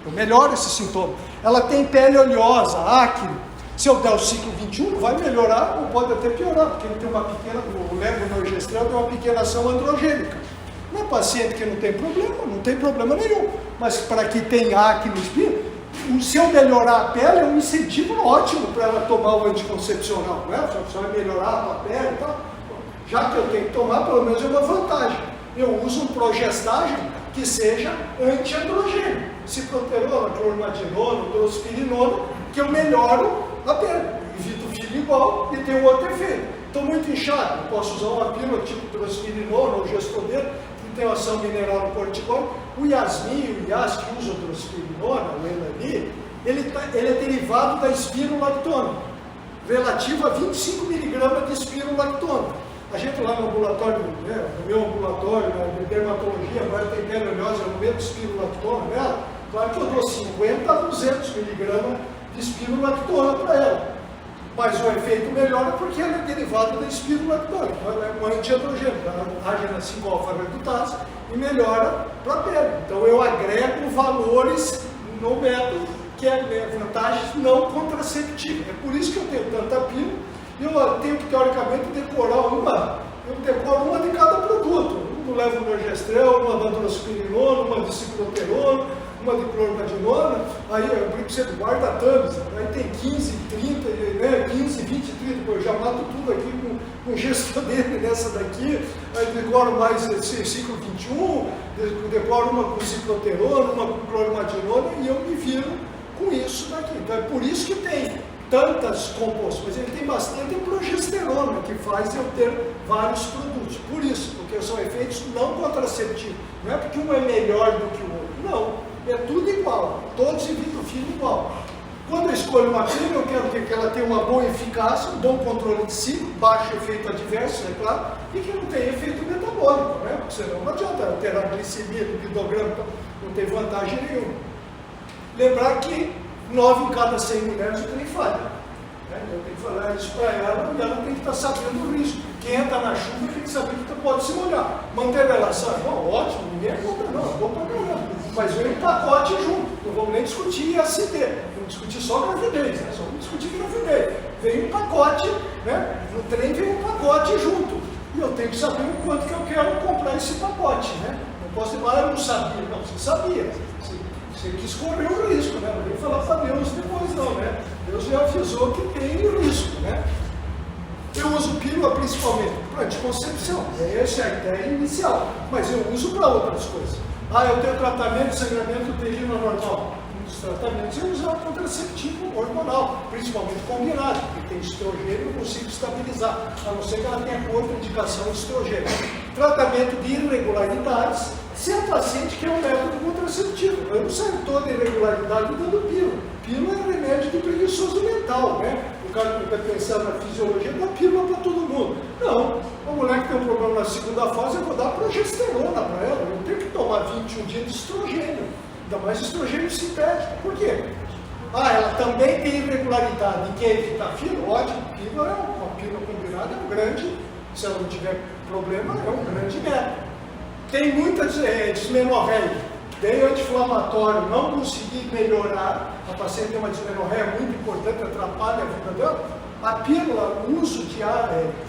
Eu melhoro esse sintoma. Ela tem pele oleosa, acne. Se eu der o ciclo 21, vai melhorar ou pode até piorar, porque ele tem uma pequena, o levonorgestrel tem uma pequena ação androgênica. Na paciente que não tem problema nenhum. Mas para quem tem acne, se eu melhorar a pele, é um incentivo ótimo para ela tomar o anticoncepcional. Né? Só vai melhorar a pele e tal. Já que eu tenho que tomar, pelo menos é uma vantagem. Eu uso um progestágeno que seja antiandrogênio. Ciproterona, clormadinona, drospirinona, que eu melhoro a pele. Evito o filho igual e tem um outro efeito. Estou muito inchado, eu posso usar uma pílula tipo drospirinona ou gestodeno, que tem uma ação mineral no corticóide. O Yasmin, o Yas, que usa drospirinona, o Elani, ele é derivado da espirulactona, relativo a 25 mg de espirulactona. A gente lá no ambulatório, né, no meu ambulatório, na dermatologia, agora tem pele oleosa, no meio de espirulactona nela, claro que eu dou 50 a 200 mg de espirulactona para ela. Mas o efeito melhora porque ela é derivada da espirulactona. Então ela é um antiandrogênico, ela age na 5-alfa-redutase e melhora para a pele. Então eu agrego valores no método que é vantagens não contraceptivas. É por isso que eu tenho tanta pílula. Eu tenho que, teoricamente, decorar eu decoro uma de cada produto. Um do levonorgestrel, uma da drospirinona, uma de cicloterona, uma de clormadinona, aí você guarda tantos, aí tem 15, 30, né, 15, 20, 30, eu já mato tudo aqui com gestodene nessa daqui, aí decoro mais ciclo 21, decoro uma com cicloterona, uma com clormadinona, e eu me viro com isso daqui. Então é por isso que tem tantas compostos, mas ele tem bastante progesterona, que faz eu ter vários produtos. Por isso, porque são efeitos não contraceptivos. Não é porque um é melhor do que o outro, não. É tudo igual, todos evitam o filho igual. Quando eu escolho uma pílula, eu quero que ela tenha uma boa eficácia, um bom controle de ciclo, baixo efeito adverso, é claro, e que não tenha efeito metabólico, né? Porque senão não adianta alterar a glicemia, o lipidograma, não tem vantagem nenhuma. Lembrar que 9 em cada 100 mulheres eu tenho falha. Né? Eu tenho que falar isso para ela e ela tem que estar sabendo o risco. Quem entra na chuva tem que saber que pode se molhar. Manter relação, bom, ótimo, ninguém é contra, não, é bom para caramba. Mas vem um pacote junto, não vamos nem discutir IST, vamos discutir só gravidez, né? Só vamos discutir gravidez. Vem um pacote, né? No trem vem um pacote junto. E eu tenho que saber o quanto que eu quero comprar esse pacote, né? Não posso dizer, eu não sabia. Não, você sabia. Você quis correr o risco, né? Não vem falar para Deus depois não, né? Deus já avisou que tem o risco, né? Eu uso pílula principalmente para anticoncepção, essa é a ideia inicial, mas eu uso para outras coisas. Eu tenho tratamento de sangramento uterino normal. dos tratamentos é usar contraceptivo hormonal, principalmente combinado, porque tem estrogênio, eu consigo estabilizar, a não ser que ela tenha contraindicação de estrogênio. Tratamento de irregularidades, se a paciente quer um método contraceptivo. Eu não saio toda irregularidade dando pílula. Pílula é remédio de preguiçoso mental, né? O cara que está pensando na fisiologia dá pílula para todo mundo. Não, a mulher que tem um problema na segunda fase, eu vou dar progesterona para ela. Eu não tenho que tomar 21 dias de estrogênio, ainda mais estrogênio sintético. Por quê? Ela também tem irregularidade e quer evitar fílula? Ótimo, pílula uma pílula combinada é um grande, se ela não tiver problema, é um grande método. Tem muita dismenorreia. Dei anti-inflamatório, não consegui melhorar, a paciente tem uma dismenorreia muito importante, atrapalha a vida dela. A pílula, o uso de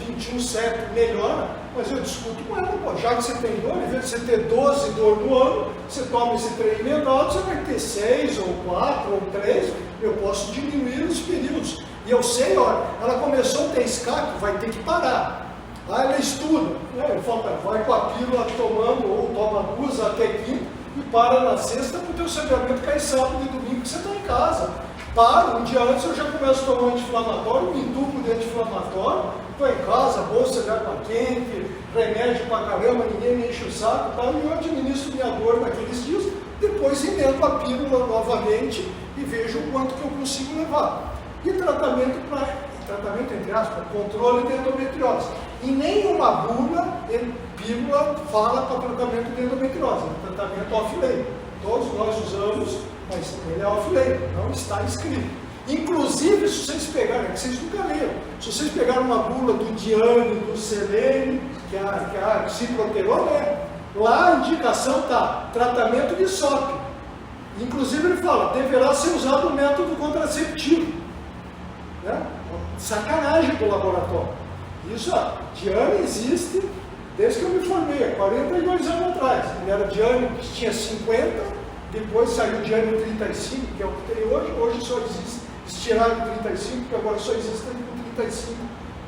21/7 melhora, mas eu discuto com ela, já que você tem dor, em vez de você ter 12 dor no ano, você toma esse trem menor, você vai ter 6 ou 4 ou 3, eu posso diminuir os períodos. E eu sei, olha, ela começou a ter escape, vai ter que parar. Ela estuda, né? Vai com a pílula tomando, ou toma 2 até quinta, e para na sexta para o teu sangramento cair sábado e domingo que você está em casa. Para, um dia antes eu já começo a tomar anti-inflamatório, me entupo de anti-inflamatório, estou em casa, bolsa de água quente, remédio pra caramba, ninguém me enche o saco, e eu administro minha dor naqueles dias, depois emendo a pílula novamente e vejo o quanto que eu consigo levar. E tratamento entre aspas, controle de endometriose. E nenhuma bula, pílula, fala para tratamento de endometriose, é tratamento off-label. Todos nós usamos, mas ele é off-label, não está escrito. Inclusive, se vocês pegarem, que vocês nunca leram, se vocês pegarem uma bula do Diane, do Selene, que é a cicloterona, lá a indicação está tratamento de SOP. Inclusive ele fala, deverá ser usado o método contraceptivo. Né? Sacanagem do laboratório. Isso, Diane existe desde que eu me formei, há 42 anos atrás. Ele era Diane que tinha 50, depois saiu Diane 35, que é o que tem hoje. Hoje só existe, eles tiraram 35, porque agora só existe com 35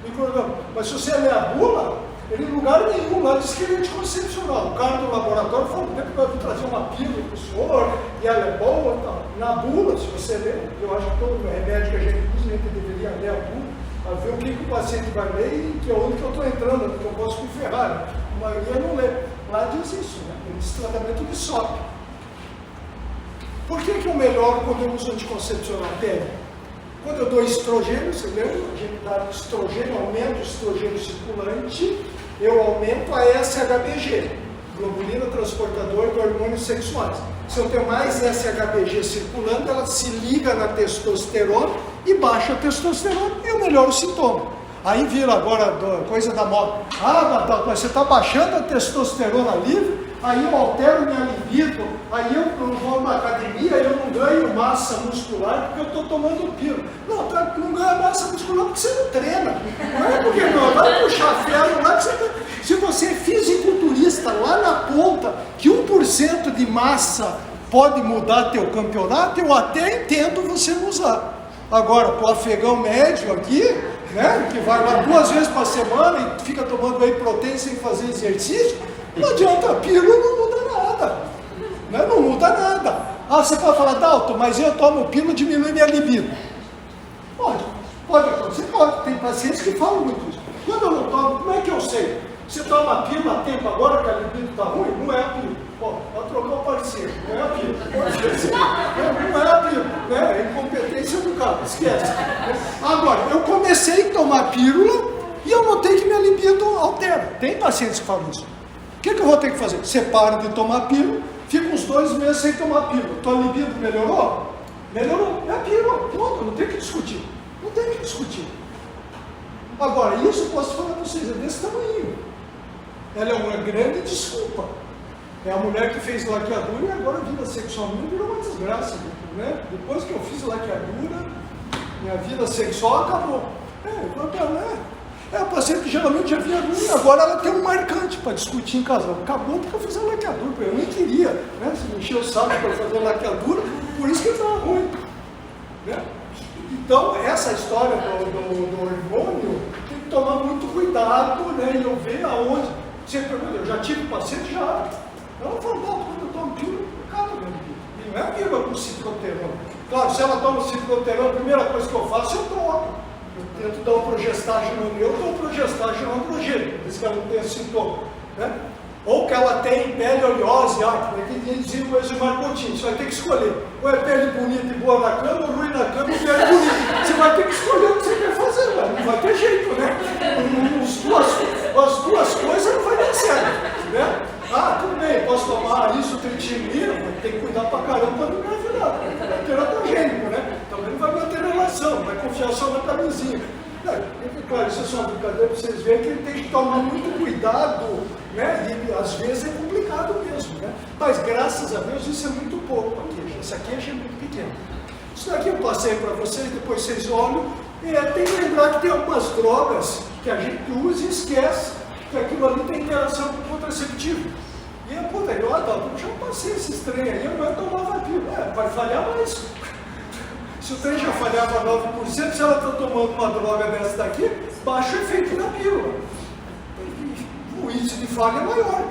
microgramas. Mas se você ler a bula, ele em lugar nenhum lá diz que ele é anticoncepcional. O cara do laboratório falou, que vai trazer uma pílula para o senhor, e ela é boa e tal. Na bula, se você ler, eu acho que todo remédio que a gente usa, a gente deveria ler a bula, para ver o que o paciente vai ler e que é onde que eu estou entrando, porque eu posso me ferrar. A maioria não lê. Lá diz isso, né? Ele diz tratamento de SOP. Por que eu melhoro quando eu uso anticoncepcional? Quando eu dou estrogênio, você lembra? A gente dá estrogênio, aumenta o estrogênio circulante, eu aumento a SHBG, globulina transportadora de hormônios sexuais. Se eu tenho mais SHBG circulando, ela se liga na testosterona e baixa a testosterona e eu melhoro o sintoma. Aí vira agora coisa da moda. Mas você está baixando a testosterona livre, aí eu altero minha libido, aí eu não vou na academia, eu não ganho massa muscular porque eu estou tomando pílula. Não, não ganha massa muscular porque você não treina. Não é porque não, vai puxar ferro lá que você tá... Se você é fisiculturista lá na ponta, que 1% de massa pode mudar teu campeonato, eu até entendo você usar. Agora, para o afegão médio aqui, né, que vai lá 2 vezes por semana e fica tomando whey protein sem fazer exercício, não adianta, a pílula não muda nada. Né? Não muda nada. Você pode falar, Dalton, mas eu tomo pílula e diminui minha libido. Pode acontecer, pode. Tem pacientes que falam muito isso. Quando eu não tomo, como é que eu sei? Você toma a pílula a tempo agora que a libido está ruim? Não é a pílula. Pode trocar o parecer, não é a pílula. Não é a pílula, né? É incompetência do cara, esquece. Agora, eu comecei a tomar pílula e eu notei que minha libido altera. Tem pacientes que falam isso. O que eu vou ter que fazer? Você para de tomar pílula, fica uns 2 meses sem tomar pílula. Tua libido melhorou? Melhorou. É a pílula. Pronto, não tem que discutir. Não tem que discutir. Agora, isso eu posso falar para vocês, é desse tamanho. Ela é uma grande desculpa. É a mulher que fez laqueadura e agora a vida sexual minha virou uma desgraça. Né? Depois que eu fiz laqueadura, minha vida sexual acabou. A paciente que geralmente já vinha ruim, agora ela tem um marcante para discutir em casal. Acabou porque eu fiz a laqueadura, eu nem queria, né? Se me encheu o saco para fazer a laqueadura, por isso que estava ruim. Né? Então, essa história do hormônio tem que tomar muito cuidado, né? E eu ver aonde. Você pergunta, eu já tive paciente já. Ela falou, quando eu tomo pílula, eu calo minha libido. não é vírgula com cicloterona. Claro, se ela toma cicloterona, a primeira coisa que eu faço, eu troco. Eu tento dar o progestágeno neutro ou o progestágeno androgênico, por isso que ela não tem sintoma. Né? Ou que ela tem pele oleosa, que dizia o Eximar Coutinho, você vai ter que escolher. Ou é pele bonita e boa na cama, ou ruim na cama e pele bonita. Você vai ter que escolher o que você quer fazer, não vai ter jeito, né? As duas coisas não vai dar certo, né? Ah, tudo bem, posso tomar isotritimina, mas tem que cuidar pra caramba para não engravidar, é teratogênico, né? Também não vai manter relação, vai confiar só na camisinha. Claro, isso é só uma brincadeira para vocês verem que ele tem que tomar muito cuidado, né? E às vezes é complicado mesmo, né? Mas graças a Deus isso é muito pouco, a queixa. Essa queixa é muito pequena. Isso daqui eu passei para vocês, depois vocês olham. Tem que lembrar que tem algumas drogas que a gente usa e esquece que aquilo ali tem interação com o contraceptivo. E eu já passei esse trem aí, eu não tomava aquilo. Vai falhar mais. Se o trem já falhava 9%, se ela está tomando uma droga dessa daqui, baixa o efeito da pílula. O índice de falha é maior.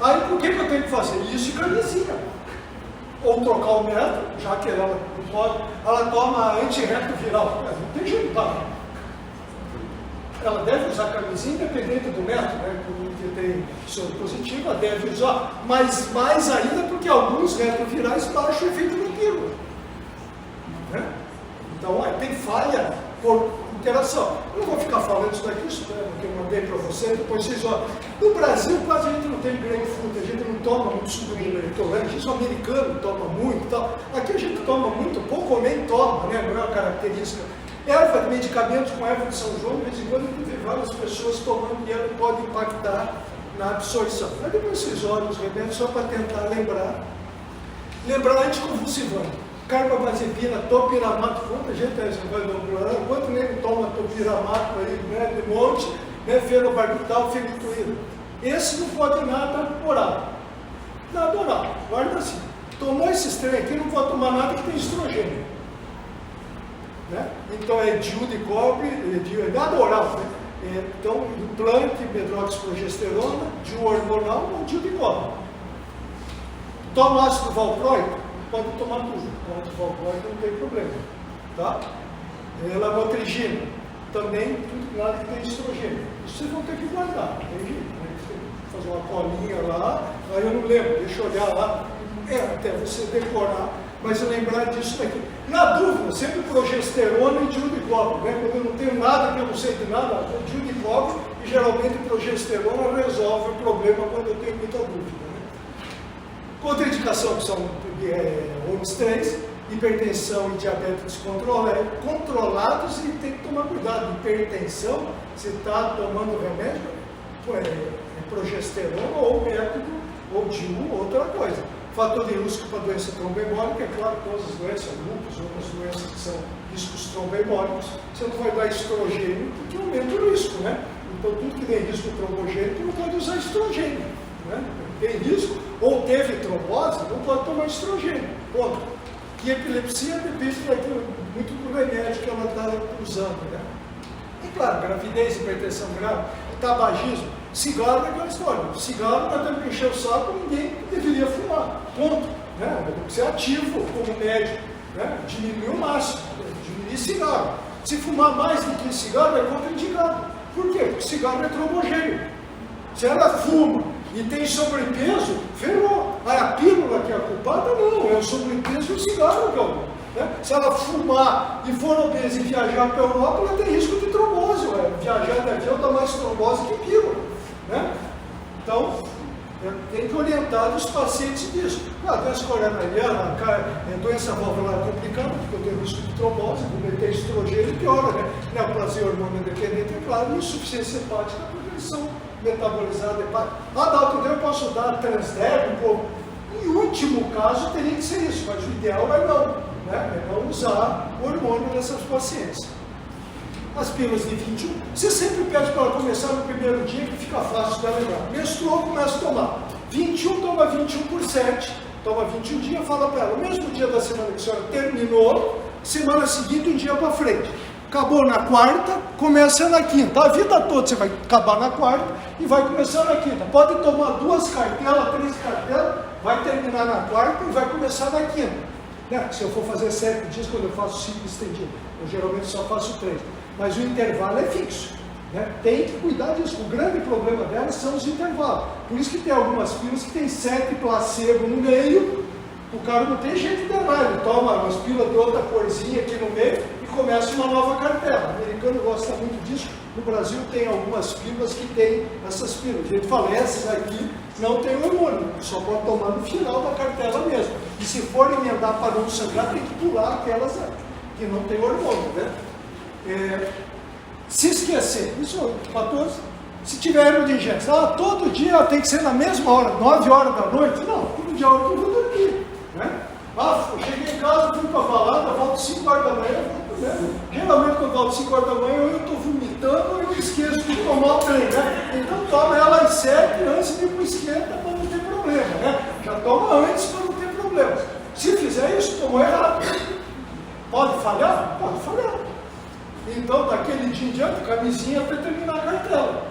Aí por que eu tenho que fazer? Isso e camisinha. Ou trocar o método, já que ela não pode, ela toma antirretroviral. Não tem jeito, tá? Ela deve usar camisinha independente do método, né? Que tem soro positivo, ela deve usar, mas mais ainda porque alguns retrovirais baixam o efeito da pílula. Né? Então, tem falha por interação. Eu não vou ficar falando isso daqui, isso que eu mandei para vocês, depois vocês olham. No Brasil, quase a gente não tem grapefruit, a gente não toma muito suco de leitolante, isso o americano toma muito e tal. Aqui a gente toma muito pouco ou nem toma, né? Não é uma característica. Erva de medicamentos com erva de São João, de vez em quando eu vi várias pessoas tomando e ela pode impactar na absorção. Mas depois vocês olham os remédios só para tentar lembrar. Lembrar anticonvulsivante. Carbamazepina, topiramato, quanta gente vai dar quanto nego toma topiramato aí, né, de monte, né, fenobarbital, fenitoína. Esse não pode nada oral. Nada oral, guarda assim. Tomou esses três aqui, não pode tomar nada que tem estrogênio. Né? Então é DIU de cobre, nada oral. Né? Então, implante, medroxiprogesterona, DIU hormonal ou DIU de cobre. Toma ácido valproico, pode tomar tudo. O ácido valproico não tem problema. Tá? Lamotrigina, também tudo nada que tem estrogênio. Isso vocês vão ter que guardar, não tem jeito. Né? Fazer uma colinha lá, aí eu não lembro, deixa eu olhar lá, até você decorar, mas lembrar disso daqui. Na dúvida, sempre progesterona e DIU de cobre, né? Quando eu não tenho nada, que eu não sei de nada, DIU de cobre, e geralmente progesterona resolve o problema quando eu tenho muita dúvida. Né? Contraindicação que são OMS 3, hipertensão e diabetes controlados e tem que tomar cuidado. Hipertensão, se está tomando remédio, progesterona ou método, ou DIU, outra coisa. Fator de risco para doença tromboembólica, é claro, todas as doenças, lúpus, outras doenças que são riscos tromboembólicos, você não vai dar estrogênio porque aumenta o risco, né? Então tudo que tem risco trombogênico não pode usar estrogênio, né? Tem risco, ou teve trombose, não pode tomar estrogênio. Ponto. E epilepsia depende daquilo, muito do remédio que ela está usando, né? E claro, gravidez, hipertensão grave, tabagismo, cigarro é aquela história. Cigarro nós temos que encher o saco, ninguém deveria fumar. Ponto. Né? Tem que ser ativo como médico. Né? Diminuir o máximo, diminuir cigarro. Se fumar mais do que cigarro, é contraindicado. Por quê? Porque cigarro é trombogênio. Se ela fuma e tem sobrepeso, ferrou. Aí a pílula que é a culpada, não. É o sobrepeso e o cigarro que é o. Né? Se ela fumar e for obesa e viajar para a Europa, ela tem risco de trombose. Viajar de avião dá mais trombose que pílula. Né? Então, tem que orientar os pacientes disso. A doença coronariana, doença valvular complicada, porque eu tenho risco de trombose, vou meter estrogênio, piora, né? Neoplasia hormônio dependente, é claro, e insuficiência hepática, porque eles são metabolizados hepáticos. Dalton, eu posso dar transdérmico, em último caso teria que ser isso, mas o ideal é não, né? É não usar o hormônio nessas pacientes. As pílulas de 21, você sempre pede para ela começar no primeiro dia, que fica fácil de lembrar. Menstruou, começa a tomar. 21, toma 21 por 7. Toma 21 dias, fala para ela. O mesmo dia da semana que a senhora terminou, semana seguinte, um dia para frente. Acabou na quarta, começa na quinta. A vida toda você vai acabar na quarta e vai começar na quinta. Pode tomar 2 cartelas, 3 cartelas, vai terminar na quarta e vai começar na quinta. Né? Se eu for fazer 7 dias, quando eu faço 5 estendido, eu geralmente só faço 3. Mas o intervalo é fixo. Né? Tem que cuidar disso. O grande problema delas são os intervalos. Por isso que tem algumas pílulas que tem 7 placebo no meio, o cara não tem jeito de errar, ele toma umas pílulas de outra corzinha aqui no meio e começa uma nova cartela. O americano gosta muito disso. No Brasil tem algumas pílulas que tem essas pílulas. A gente fala, essas aqui não tem hormônio, só pode tomar no final da cartela mesmo. E se for emendar para não sangrar, tem que pular aquelas que não tem hormônio, né? Se esquecer, isso 14, se tiver hemodinâmica, todo dia tem que ser na mesma hora, 9 horas da noite, não, todo dia é hora que eu vou dormir, né? Eu cheguei em casa, fui para a balada, volto 5 horas da manhã, geralmente quando eu volto 5 horas da manhã, eu estou vomitando ou eu esqueço de tomar o trem, né? Então toma ela às 7 antes de ir para o esquenta para não ter problema, né? Já toma antes para não ter problema. Se fizer isso, tomou errado. Pode falhar? Pode falhar. Então, daquele dia em diante, camisinha para terminar a cartela.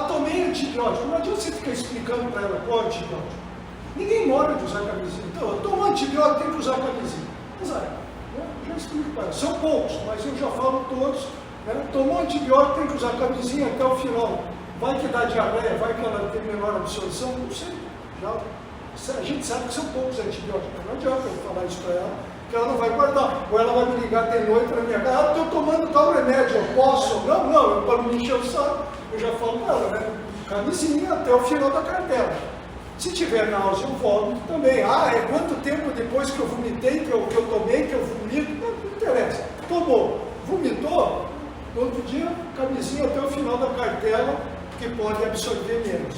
Tomei antibiótico. Não adianta você ficar explicando para ela qual é o antibiótico. Ninguém mora de usar camisinha. Então, tomou antibiótico, tem que usar camisinha. Exato. Eu já explico para ela. São poucos, mas eu já falo todos. Né? Tomou antibiótico, tem que usar camisinha até o final. Vai que dá diarreia, vai que ela tem menor absorção, não sei. A gente sabe que são poucos antibióticos. Não adianta eu falar isso para ela, que ela não vai guardar. Ou ela vai me ligar de noite na minha casa, estou tomando tal remédio, eu posso? Não, para não encher o saco, eu já falo para ela, né? Camisinha até o final da cartela. Se tiver náusea, eu vomito também. É quanto tempo depois que eu vomitei, que eu tomei, que eu vomito? Não interessa. Tomou, vomitou, no outro dia, camisinha até o final da cartela, que pode absorver menos.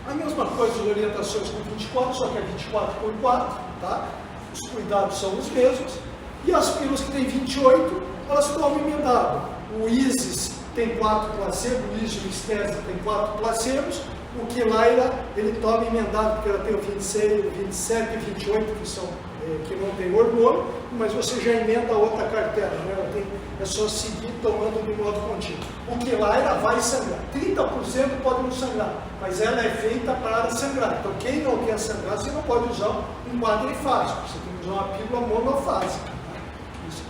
A mesma coisa de orientações com 24, só que é 24 por 4, tá? Os cuidados são os mesmos. E as pílulas que tem 28, elas tomam emendado. O ISIS tem 4 placebos, o ISIS e o Estesa tem 4 placebos. O Quilaira, ele toma emendado, porque ela tem o 26, o 27 e 28, que não tem hormônio, mas você já emenda a outra cartela, né? É só seguir tomando de modo contínuo. O Quilaira vai sangrar. 30% pode não sangrar, mas ela é feita para sangrar. Então, quem não quer sangrar, você não pode usar um quadrifásico, você tem que usar uma pílula monofásica. Isso.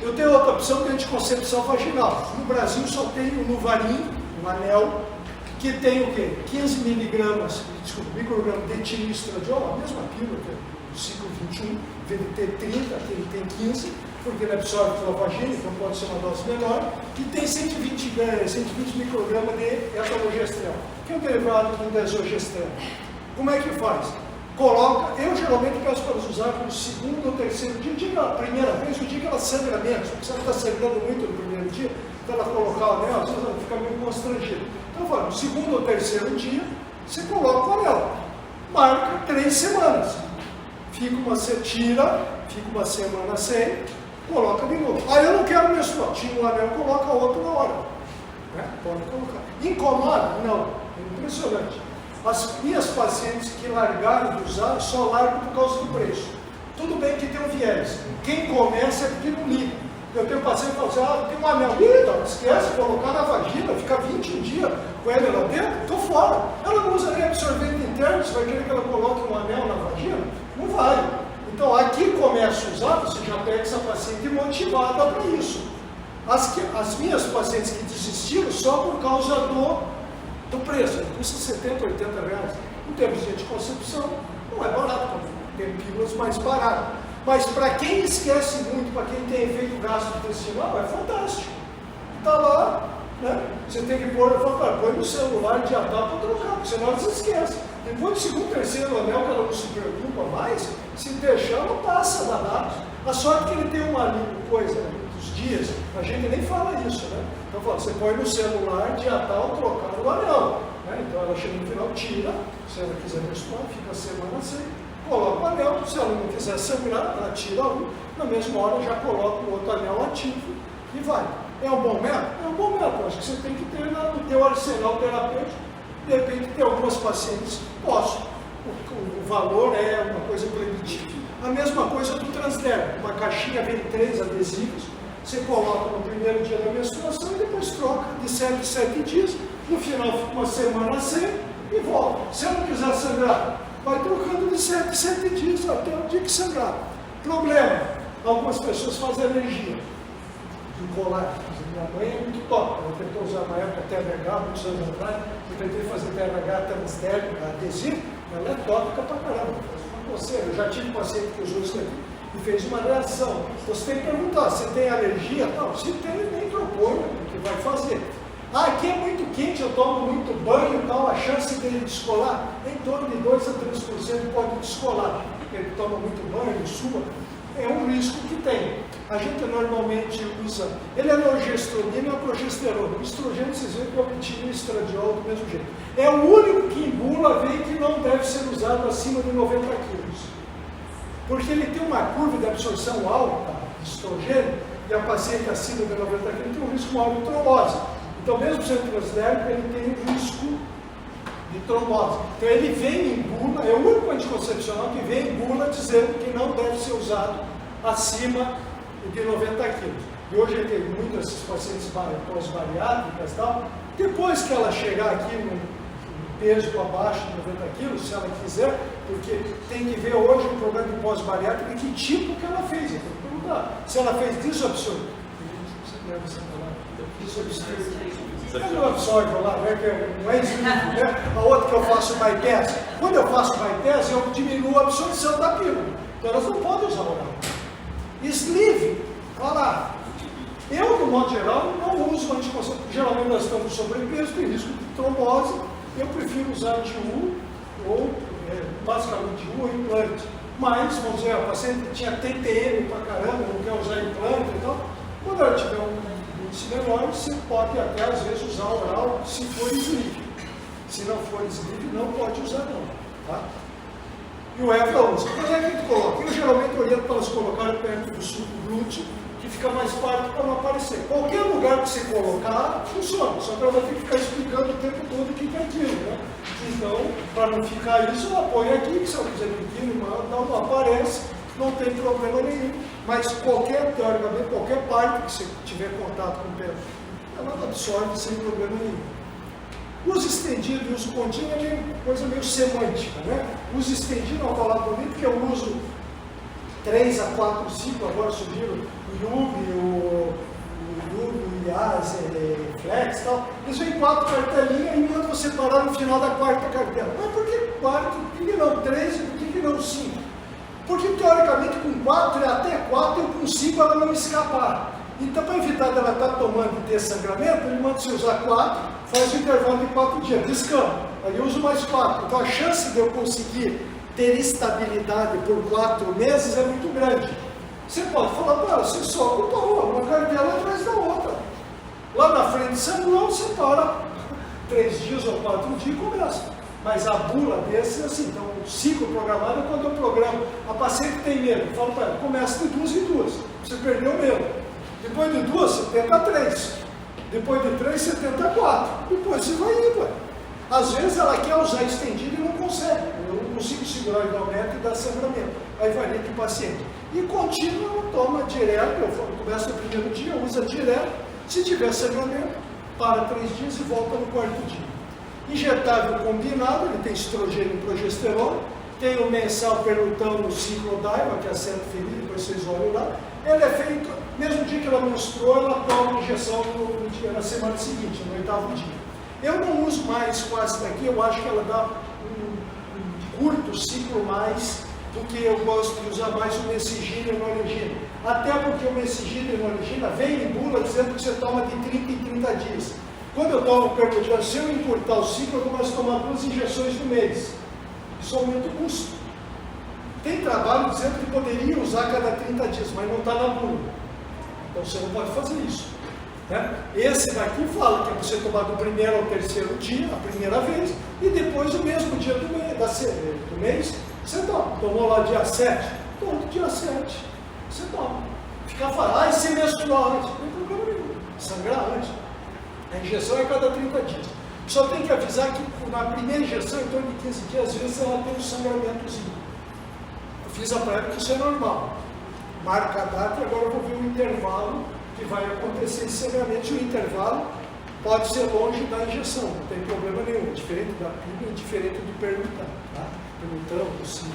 Eu tenho outra opção que é anticoncepção vaginal. No Brasil só tem o Nuvarin, um anel, que tem o quê? 15 microgramas de etiliestradiol, a mesma pílula que é o ciclo 21, em vez de ter 30, aqui ele tem 15, porque ele absorve pela vagina, então pode ser uma dose menor, e tem 120 microgramas de etanogestrel, que é um derivado do desogestrel. Como é que faz? Coloca, eu geralmente peço para eles usar no segundo ou terceiro dia, a primeira vez, o dia que ela sangra menos, porque se ela está sangrando muito no primeiro dia, então ela colocar o anel, às vezes ela fica meio constrangida. Então, no segundo ou terceiro dia, você coloca o anel, marca 3 semanas, tira, fica uma semana sem, coloca de novo. Eu não quero menstruar, tira um anel, coloca outro na hora. Né? Pode colocar. Incomoda? Não. É impressionante. As minhas pacientes que largaram de usar, só largam por causa do preço. Tudo bem que tem um viés. Quem começa é porque não liga. Eu tenho paciente que fala assim, tem um anel. Esquece, colocar na vagina, ficar 21 dias com ele lá dentro, estou fora. Ela não usa nem absorvente interno, você vai querer que ela coloque um anel na vagina? Não vai. Então, aqui começa a usar, você já pega essa paciente motivada para isso. As minhas pacientes que desistiram só por causa do preço, custa 70, 80 reais. Em termos de anticoncepção, não é barato, tem pílulas mais baratas. Mas para quem esquece muito, para quem tem efeito gastrointestinal, é fantástico. Está lá, né? Você tem que pôr, põe no celular de atal para trocar, porque senão você esquece. Depois do segundo, terceiro anel, que ela não se preocupa mais, se deixar, não passa danado. A sorte que ele tem uma coisa dos dias, a gente nem fala isso, né? Então você põe no celular de atal trocar o anel. Né? Então ela chega no final, tira, se ela quiser menstruar, fica a semana sem, coloca o anel, se ela não quiser sangrar, ela tira um, na mesma hora já coloca o outro anel ativo e vai. É um bom método? É um bom método, acho que você tem que ter no teu arsenal terapêutico. De repente tem algumas pacientes, o valor é uma coisa proibitiva. A mesma coisa do Transderm, uma caixinha vem 3 adesivos, você coloca no primeiro dia da menstruação e depois troca de 7 em 7 dias, no final fica uma semana sem e volta. Se eu não quiser sangrar, vai trocando de 7 em 7 dias até o dia que sangrar. Problema, algumas pessoas fazem alergia de colar. Minha mãe é muito top, ela tentou usar na época TRH, muitos anos atrás, eu tentei fazer TRH transdérmico, adesivo, ela é tópica pra caramba. Eu já tive paciente que usou isso aqui e fez uma reação. Você tem que perguntar, você tem alergia? Não, se tem, nem propõe o que vai fazer. Ah, aqui é muito quente, eu tomo muito banho e tal, a chance dele descolar, em torno de 2 a 3% pode descolar, porque ele toma muito banho, sua, é um risco que tem. A gente normalmente usa, ele é norgestrogênio ou progesterona. O estrogênio, vocês veem que eu obtive o estradiol do mesmo jeito. É o único que em bula vem que não deve ser usado acima de 90 quilos. Porque ele tem uma curva de absorção alta de estrogênio, e a paciente acima de 90 quilos tem um risco maior de trombose. Então, mesmo sendo transdérmico, ele tem um risco de trombose. Então, ele vem em bula, é o único anticoncepcional que vem em bula dizendo que não deve ser usado acima de 90 quilos. E hoje eu tenho muitas pacientes pós-bariátricas e tal. Depois que ela chegar aqui no peso abaixo de 90 quilos, se ela quiser, porque tem que ver hoje o problema de pós-bariátrica e que tipo que ela fez. Eu tenho que perguntar. Se ela fez desabsorção. Ela não absorve lá, não é isso, né? A outra que eu faço bypass. Quando eu faço bypass, eu diminuo a absorção da pílula. Então elas não podem usar oral. Sleeve, olha lá. Eu, no modo geral, não uso anticoncepção. Geralmente nós estamos com sobrepeso, tem risco de trombose. Eu prefiro usar DIU ou basicamente DIU ou implante. Mas, vamos dizer, a paciente tinha TPM pra caramba, não quer usar implante e tal. Quando ela tiver um índice menor, você pode até às vezes usar oral se for sleeve. Se não for sleeve, não pode usar não. Tá? E o EFA usa. Mas é que a gente coloca. Eu geralmente oriento para elas colocarem perto do sulco glúteo, que fica mais farto para não aparecer. Qualquer lugar que você colocar, funciona. Só que ela vai ter que ficar explicando o tempo todo o que é aquilo, né? Então, para não ficar isso, ela põe aqui, que se ela quiser pequeno, não aparece, não tem problema nenhum. Mas teoricamente, qualquer parte que você tiver contato com o pé, ela absorve sem problema nenhum. Uso estendido e uso contínuo é coisa meio semântica, né? Uso estendido é uma palavra bonita, que eu uso 3 a 4 ciclos, agora subiram o Yubi, o IAS, Flex e tal. Eles vêm 4 cartelinhas e mandam você parar no final da 4ª cartela. Mas por que 4? Por que não 3? Por que não 5? Porque teoricamente com 4 e até 4 eu consigo ela não escapar. Então, para evitar dela estar tomando e ter sangramento, ele manda você usar 4, faz um intervalo de 4 dias, descamba. Aí eu uso mais 4. Então a chance de eu conseguir ter estabilidade por 4 meses é muito grande. Você pode falar, você só uma cartela atrás da outra. Lá na frente sangrou, você para 3 dias ou 4 dias e começa. Mas a bula desse é assim, então o ciclo programado é quando eu programo. A paciente tem medo, eu falo para ela, começa de 2 em 2, você perdeu o medo. Depois de 2, você tenta 3. Depois de 3, você tenta 4. Depois você vai indo. Às vezes ela quer usar estendido e não consegue. Eu não consigo segurar o hidrométrio e dar sangramento. Aí varia de paciente. E contínuo, ela toma direto. Eu começo no primeiro dia, usa direto. Se tiver sangramento, para 3 dias e volta no 4º dia. Injetável combinado, ele tem estrogênio e progesterona. Tem o mensal perlutão no ciclodaiva, que é a centoferina, depois vocês olham lá. Ele é feito, mesmo dia que ela menstruou, ela toma uma injeção na semana seguinte, no 8º dia. Eu não uso mais com essa daqui, eu acho que ela dá um curto ciclo mais do que eu gosto de usar mais o Mesigina e o Nolegina. Até porque o Mesigina e o Nolegina vem em bula dizendo que você toma de 30 em 30 dias. Quando eu tomo o percutiano, se eu encurtar o ciclo, eu começo a tomar 2 injeções no mês. Isso aumenta o custo. Tem trabalho dizendo que poderia usar cada 30 dias, mas não está na bula. Então você não pode fazer isso. Né? Esse daqui fala que é você tomar do 1º ao 3º dia, a primeira vez, e depois o mesmo dia do mês, você toma. Tomou lá dia 7, todo dia 7, você toma. Fica falando, se menstruar antes, não tem problema nenhum. Sangrar antes. A injeção é a cada 30 dias. Só tem que avisar que na primeira injeção, em torno de 15 dias, às vezes ela tem um sangramentozinho. Eu fiz a prova que isso é normal. Marca a data e agora eu vou ver o intervalo que vai acontecer esse sangramento. E o intervalo pode ser longe da injeção, não tem problema nenhum. Diferente da pílula e diferente do perlutano. Tá? Perguntando, sim.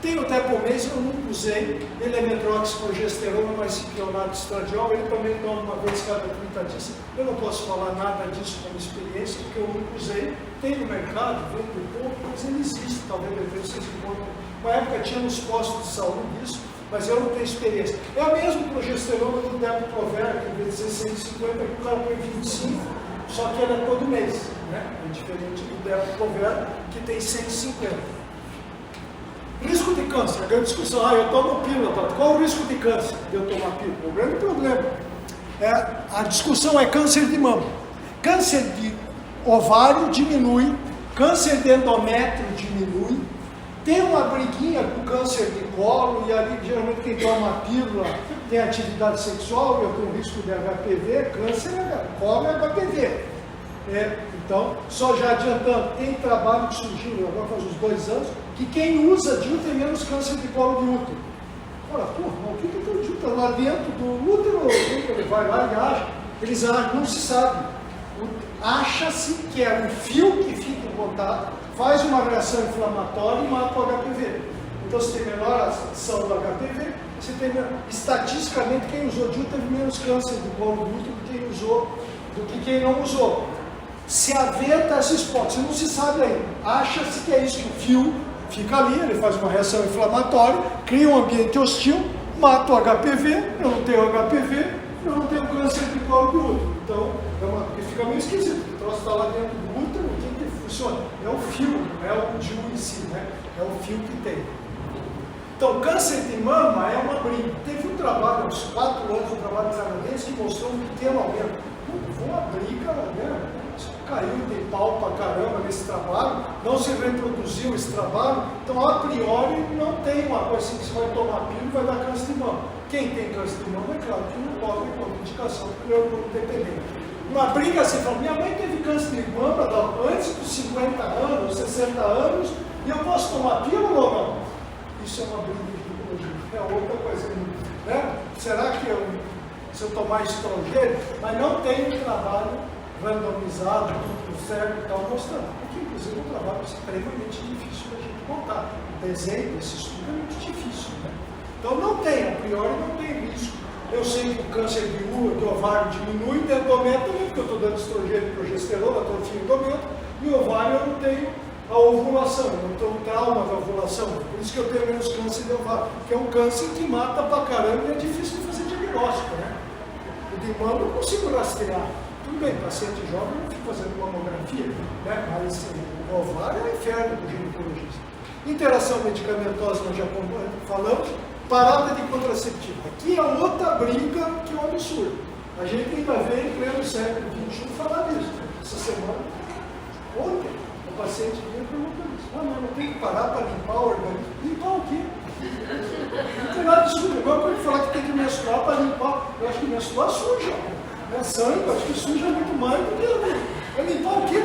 Tem o Tepomase, eu nunca usei, ele é metróxiprogesterona, mais ciclonato estradiol, ele também toma uma vez cada 30 dias. Eu não posso falar nada disso como experiência, porque eu nunca usei. Tem no mercado, vende pouco, mas ele existe, talvez vocês encontram. Na época tinha nos postos de saúde isso, mas eu não tenho experiência. É a mesma progesterona do Depo-Provera, que em vez de ser 150, o cara põe 25, só que ela é todo mês, né? É diferente do Depo-Provera, que tem 150. Risco de câncer, a grande discussão, eu tomo pílula, qual o risco de câncer de eu tomar pílula? O grande problema, a discussão é câncer de mama. Câncer de ovário diminui, câncer de endométrio diminui, tem uma briguinha com câncer de colo, e ali geralmente quem toma pílula tem atividade sexual, eu tenho risco de HPV, câncer é colo é HPV. Então, só já adiantando, tem trabalho que surgiu agora faz uns 2 anos, que quem usa DIU tem menos câncer de colo de útero. Olha, porra, o que o DIU está lá dentro do útero? Ele vai lá e acha, eles acham, não se sabe. Acha-se que é um fio que fica em contato, faz uma reação inflamatória e mata o HPV. Então, se tem menor ação do HPV, você tem, estatisticamente, quem usou DIU teve menos câncer de colo de útero do que quem não usou. Se aventa essa hipótese, não se sabe ainda. Acha-se que é isso, que o fio fica ali, ele faz uma reação inflamatória, cria um ambiente hostil, mata o HPV, eu não tenho HPV, eu não tenho câncer de colo de útero. Então, fica meio esquisito, o troço está lá dentro do útero, o que funciona? É o fio, não é o DIU em si, né? É o fio que tem. Então, câncer de mama é uma briga. Teve um trabalho, uns 4 anos, um trabalho canadense, que mostrou um pequeno aumento. Foi uma briga, né? Caiu, tem pau pra caramba nesse trabalho, não se reproduziu esse trabalho, então a priori não tem uma coisa assim que você vai tomar pílula e vai dar câncer de mama. Quem tem câncer de mama, é claro que não pode ter indicação porque eu não dependente. Uma briga assim, fala, minha mãe teve câncer de mama antes dos 50 anos, 60 anos, e eu posso tomar pílula ou não? Isso é uma briga de ginecologia, é outra coisa, né? Será que se eu tomar estrogênio, mas não tem um trabalho randomizado, o cérebro está mostrando. Porque, inclusive, é um trabalho extremamente difícil da gente montar. O desenho desse estudo é muito difícil, né? Então, não tem, a priori, não tem risco. Eu sei que o câncer de ovário diminui, de endométrio também, porque eu estou dando estrogênio e progesterona, atrofia endométrio, e o ovário eu não tenho a ovulação, eu não tenho um trauma da ovulação. Por isso que eu tenho menos câncer de ovário, que é um câncer que mata pra caramba e é difícil de fazer diagnóstico, né? O de mama eu consigo rastrear. Tudo bem, paciente jovem não fica fazendo mamografia, né? Mas o ovário é um inferno para o ginecologista. Interação medicamentosa, nós já falamos, parada de contraceptivo. Aqui é outra briga que é um absurdo. A gente ainda vê em pleno século XXI falar disso. Essa semana, ontem, o paciente veio perguntando isso. Ah, mas não tem que parar para limpar o organismo. Limpar o quê? Não tem nada de sujo. Igual quando falar que tem que menstruar para limpar. Eu acho que menstruar suja. Sangue, acho que suja muito mais do que limpar o quê?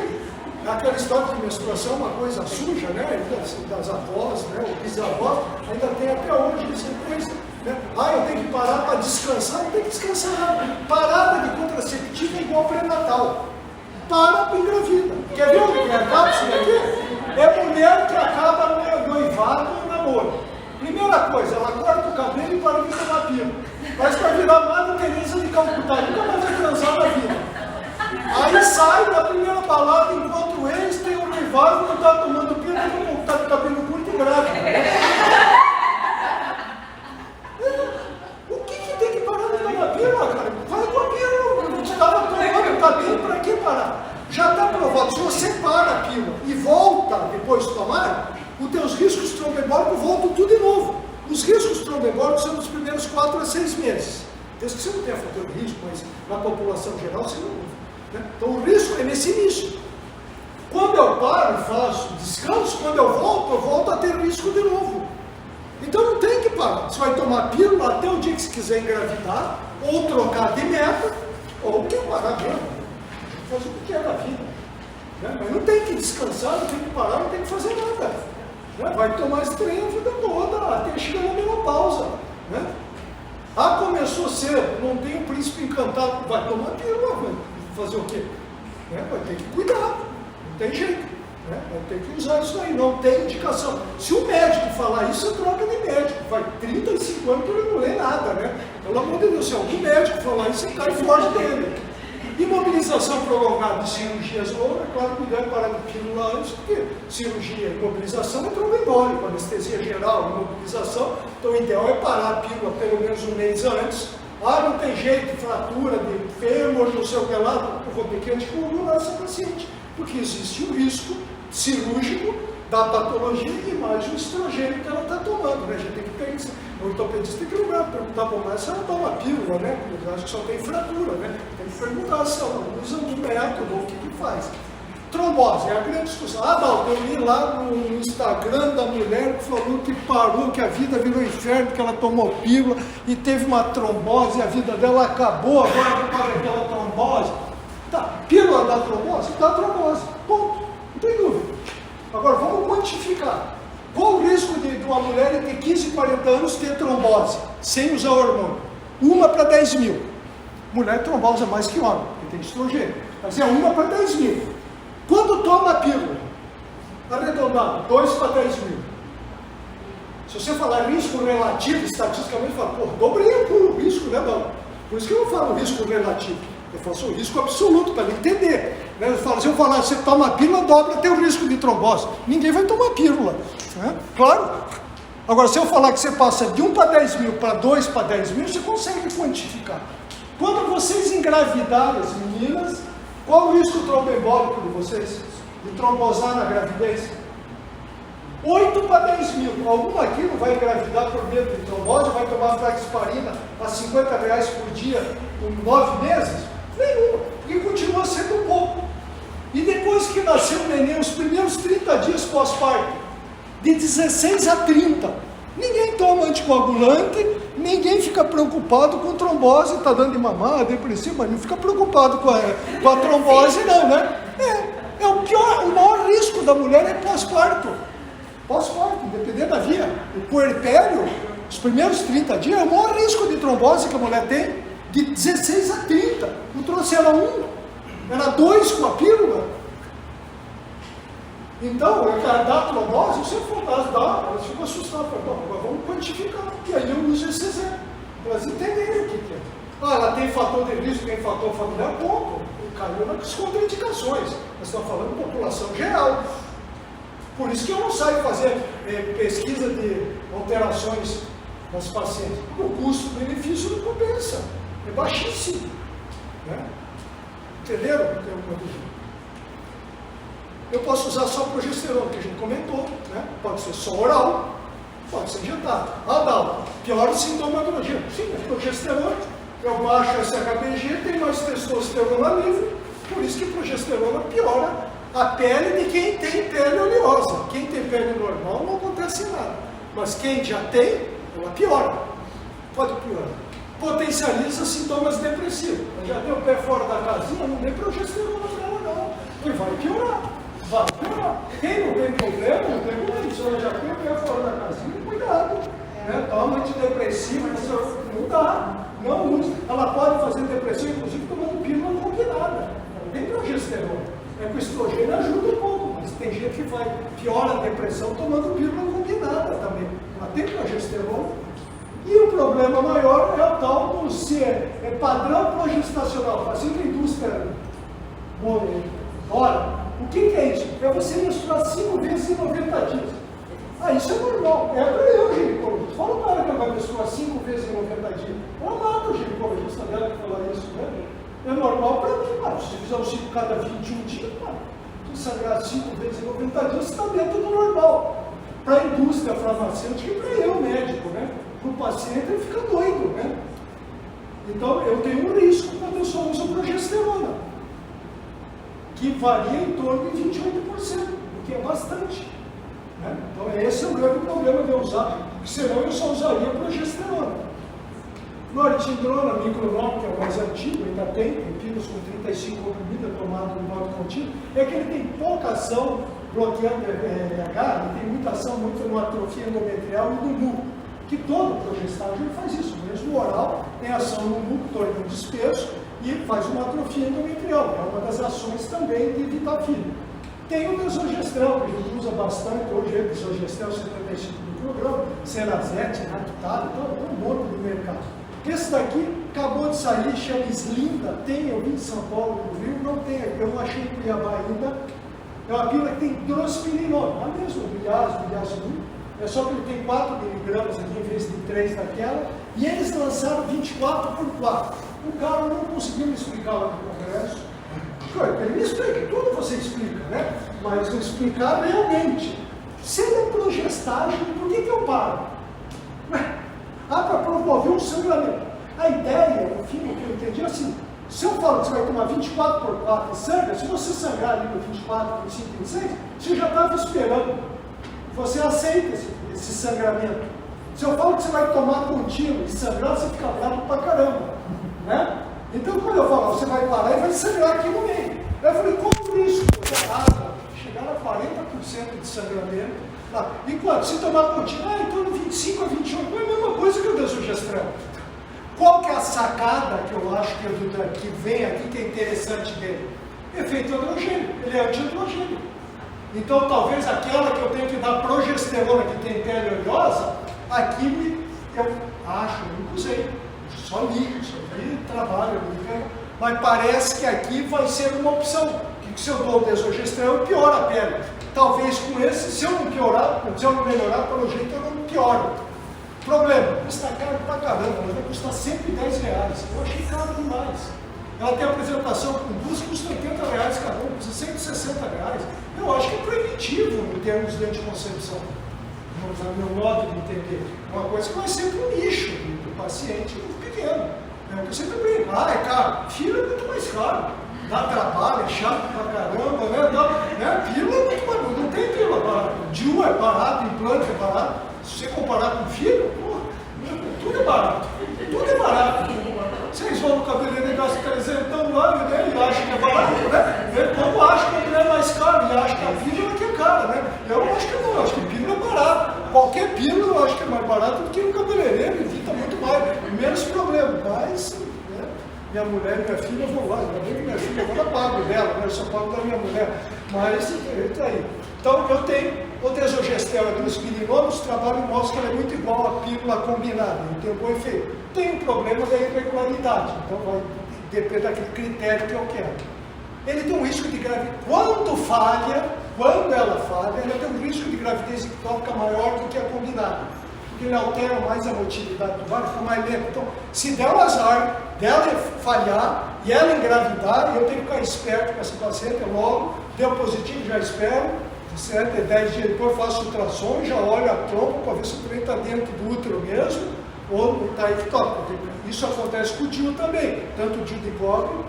Aquela história de menstruação é uma coisa suja, né? Das avós, né? Ou bisavós, ainda tem até hoje isso depois, né? Ah, eu tenho que parar para descansar, não tem que descansar nada. Parada de contraceptivo é igual pré-natal. Para engravida. Quer ver o que acaba isso daqui? É mulher que acaba no noivado ou namoro. Primeira coisa, ela corta o cabelo e para de tomar pílula. Parece que vai virar Madre Teresa de Calcutá, nunca mais vai transar na vida. Aí sai da primeira balada, encontra o ex, tem um noivado, não está tomando pílula, não está de cabelo curto e grávida. O que tem que parar de tomar pílula, cara? Vai com a pílula, a gente estava tomando o cabelo, para que parar? Já está provado, se você para a pílula e volta depois de tomar, os teus riscos trombembólicos voltam tudo de novo. Os riscos trombembólicos são nos primeiros 4 a 6 meses. Desde que você não tenha fator de risco, mas na população geral você não. Né? Então o risco é nesse início. Quando eu paro e faço descanso, quando eu volto a ter risco de novo. Então não tem que parar. Você vai tomar pílula até o dia que você quiser engravidar, ou trocar de meta, ou que parar mesmo. Fazer o que é da vida. Né? Mas não tem que descansar, não tem que parar, não tem que fazer nada. Né? Vai tomar esse trem a vida toda, até chegar na menopausa. Né? Ah, começou cedo, não tem um príncipe encantado, vai tomar pílula, vai fazer o quê? Né? Vai ter que cuidar, não tem jeito. Né? Tem que usar isso aí, não tem indicação. Se o médico falar isso, é troca de médico. Faz 35 anos que ele não lê nada, né? Pelo amor de Deus, se algum médico falar isso, você cai fora dele. Imobilização prolongada de cirurgias, ou é claro que deve parar de pílula antes, porque cirurgia, imobilização é tromboembólico, anestesia geral, imobilização, então o ideal é parar a pílula pelo menos um mês antes. Ah, não tem jeito, fratura de fêmur, não sei o que lá, eu vou ter que anticoagular essa paciente, porque existe o risco cirúrgico da patologia e mais o estrogênio que ela está tomando, né? A gente tem que ter isso. O ortopedista tem que perguntar para mais se ela toma pílula, né? Porque eu acho que só tem fratura, né? Tem que perguntar se ela usa um método ou o que faz. Trombose, é a grande discussão. Ah, não, eu li lá no Instagram da mulher que falou que parou, que a vida virou inferno, que ela tomou pílula e teve uma trombose e a vida dela acabou, agora por causa daquela trombose. Tá, pílula dá trombose? Dá trombose, ponto, não tem dúvida. Agora vamos quantificar. Qual o risco de uma mulher ter 15, 40 anos ter trombose, sem usar hormônio? 1 para 10 mil. Mulher trombosa mais que homem, porque tem estrogênio. Mas é 1 para 10 mil. Quando toma a pílula, arredondado, 2 para 10 mil. Se você falar risco relativo, estatisticamente, fala, pô, dobrei o risco, né, não? Por isso que eu não falo risco relativo. Eu faço o risco absoluto, para ele entender. Né? Eu falo, se eu falar, você toma a pílula, dobra teu risco de trombose. Ninguém vai tomar pílula. Né? Claro. Agora, se eu falar que você passa de 1 para 10 mil para 2 para 10 mil, você consegue quantificar. Quando vocês engravidarem as meninas, qual o risco tromboembólico de vocês? De trombosar na gravidez? 8 para 10 mil. Alguma aqui não vai engravidar por medo de trombose, vai tomar flaxparina a R$50 por dia por 9 meses? Nenhuma, porque continua sendo pouco. E depois que nasceu o neném, os primeiros 30 dias pós-parto, de 16 a 30, ninguém toma anticoagulante, ninguém fica preocupado com trombose, está dando de mamar, depressivo, mas não fica preocupado com a trombose não, né? É o pior, o maior risco da mulher é pós-parto. Pós-parto, independente da via. O puerpério, os primeiros 30 dias, é o maior risco de trombose que a mulher tem, de 16 a 30. Eu trouxe ela 1, era 2 com a pílula. Então, dá trombose, você for dá, elas ficam assustadas. Agora vamos quantificar, e aí eu uso esse exemplo, para elas entenderem o que é. Ah, ela tem fator de risco, tem fator familiar, pouco. Caiu nas contraindicações. Nós estamos falando de população geral. Por isso que eu não saio fazer pesquisa de alterações nas pacientes. O custo-benefício não compensa. É baixíssimo. Né? Entenderam? Eu posso usar só progesterona, que a gente comentou. Né? Pode ser só oral, pode ser injetado. Ah, não. Pior sintomatologia. Sim, é progesterona. Eu baixo SHBG, tem mais testosterona livre. Por isso que progesterona piora a pele de quem tem pele oleosa. Quem tem pele normal não acontece nada. Mas quem já tem, ela piora. Pode piorar. Potencializa sintomas depressivos. Já tem o pé fora da casinha, não tem progesterona nela não. E vai piorar. Vai piorar. Quem não tem problema, não tem problema. Se ela já tem o pé fora da casinha, cuidado. Né? Toma antidepressivo, não dá. Não use. Ela pode fazer depressão, inclusive tomando pílula combinada. Não tem progesterona. É que o estrogênio ajuda um pouco, mas tem gente que vai piora a depressão tomando pílula combinada também. Ela tem progesterona. E o problema maior é o tal do é padrão progestacional. Fazendo a indústria fora. O que é isso? É você menstruar 5 vezes em 90 dias. Ah, isso é normal. É para eu, ginecologista. Fala para ela que ela vai menstruar 5 vezes em 90 dias. Ela mata o ginecologista dela que falar isso, né? É normal para mim, mano. Se fizer um ciclo cada 21 dias, mano, se sangrar 5 vezes em 90 dias, você está dentro do normal. Para a indústria farmacêutica e para eu, médico, né? Para o paciente, ele fica doido, né? Então, eu tenho um risco quando eu só uso progesterona, que varia em torno de 28%, o que é bastante. Né? Então, esse é o grande problema de eu usar, porque senão eu só usaria progesterona. Nortindrona, micronol, que é o mais antigo, ainda tem pílulas com 35 comprimidas tomado no modo contínuo, é que ele tem pouca ação bloqueando RH, ele tem muita ação muito no atrofia endometrial e no muco, que todo progestágeno faz isso, mesmo o oral tem ação no muco, torna um disperso e faz uma atrofia endometrial, é uma das ações também de evitar filho. Tem o desogestrel, que a gente usa bastante hoje, o desogestrel 75 microgramas, Cerazete, Raptado, tem um monte no mercado. Esse daqui acabou de sair, chama Slinda, tem, eu vim de São Paulo, no Rio, não tem, eu não achei em Cuiabá ainda. É uma pílula que tem drospirinol, a mesma, Biasmin, é só que ele tem 4 miligramas aqui em vez de 3 daquela, e eles lançaram 24 por 4. O cara não conseguiu me explicar lá no congresso. Ele me explica, tudo você explica, né? Mas explicar realmente. Se ele é progestagem, por que eu paro? Para promover um sangramento. A ideia, no fim, o que eu entendi é assim, se eu falo que você vai tomar 24 por 4 e sangra, se você sangrar ali no 24, 25, 26, você já estava esperando. Você aceita esse sangramento. Se eu falo que você vai tomar contínuo e sangrar, você fica bravo pra caramba, né? Então, quando eu falo, você vai parar e vai sangrar aqui no meio. Eu falei, como isso? Chegar a 40% de sangramento. Enquanto se tomar contínuo, então no 25 a 21, é a mesma coisa que o desogestrel. Qual que é a sacada que eu acho que vem aqui, que é interessante dele? Efeito androgênio, ele é anti-androgênio. Então, talvez aquela que eu tenho que dar progesterona, que tem pele oleosa, aqui eu acho, eu nunca usei, só li trabalho, mas parece que aqui vai ser uma opção, que se eu dou o desogestrel, eu pioro a pele. Talvez com esse, se eu não piorar, se eu não melhorar, pelo jeito eu não pioro. Problema, custa caro pra caramba, mas vai custar R$110. Eu achei caro demais. Ela tem apresentação com duas, custa R$80 cada um, custa R$160. Eu acho que é proibitivo em termos de anticoncepção, no meu modo de entender. É uma coisa que vai ser para o nicho do paciente pequeno. É o que eu sempre brinco. É caro. Filho é muito mais caro. Dá trabalho, é chato pra caramba, né? Pílula é muito mais barato. Não tem pílula barata. DIU é barato, implante é barato. Se você comparar com filho, tudo é barato. Tudo é barato. Vocês vão no cabeleireiro e gastam 300 lá, né? E acham que é barato, né? Ele como acha que a mulher é mais cara, e acha que a pílula que é cara, né? Eu acho que não, eu acho que pílula é barato. Qualquer pílula eu acho que é mais barato do que no cabeleireiro, evita muito mais, menos problema. Mas, né? Minha mulher e minha filha vão lá, minha filha agora pago dela, né? Eu só pago da minha mulher. Mas, está aí. Então, eu tenho o desogestrel e drospirinol, os trabalhos mostram que ela é muito igual à pílula combinada, não tem um bom efeito. Tem um problema da irregularidade, então vai depender daquele critério que eu quero. Ele tem um risco de gravidez, quando ela falha, ela tem um risco de gravidez ectópica maior do que a combinada, porque ele altera mais a motilidade do ovário, fica mais lento. Então, se der o azar dela falhar e ela engravidar, eu tenho que ficar esperto com essa paciente, logo, deu positivo, já espero, certo? 10 dias depois eu faço ultrassom, já olho a trompa para ver se o trem está dentro do útero mesmo, ou está ectópico. Isso acontece com o DIU também, tanto o DIU de cobre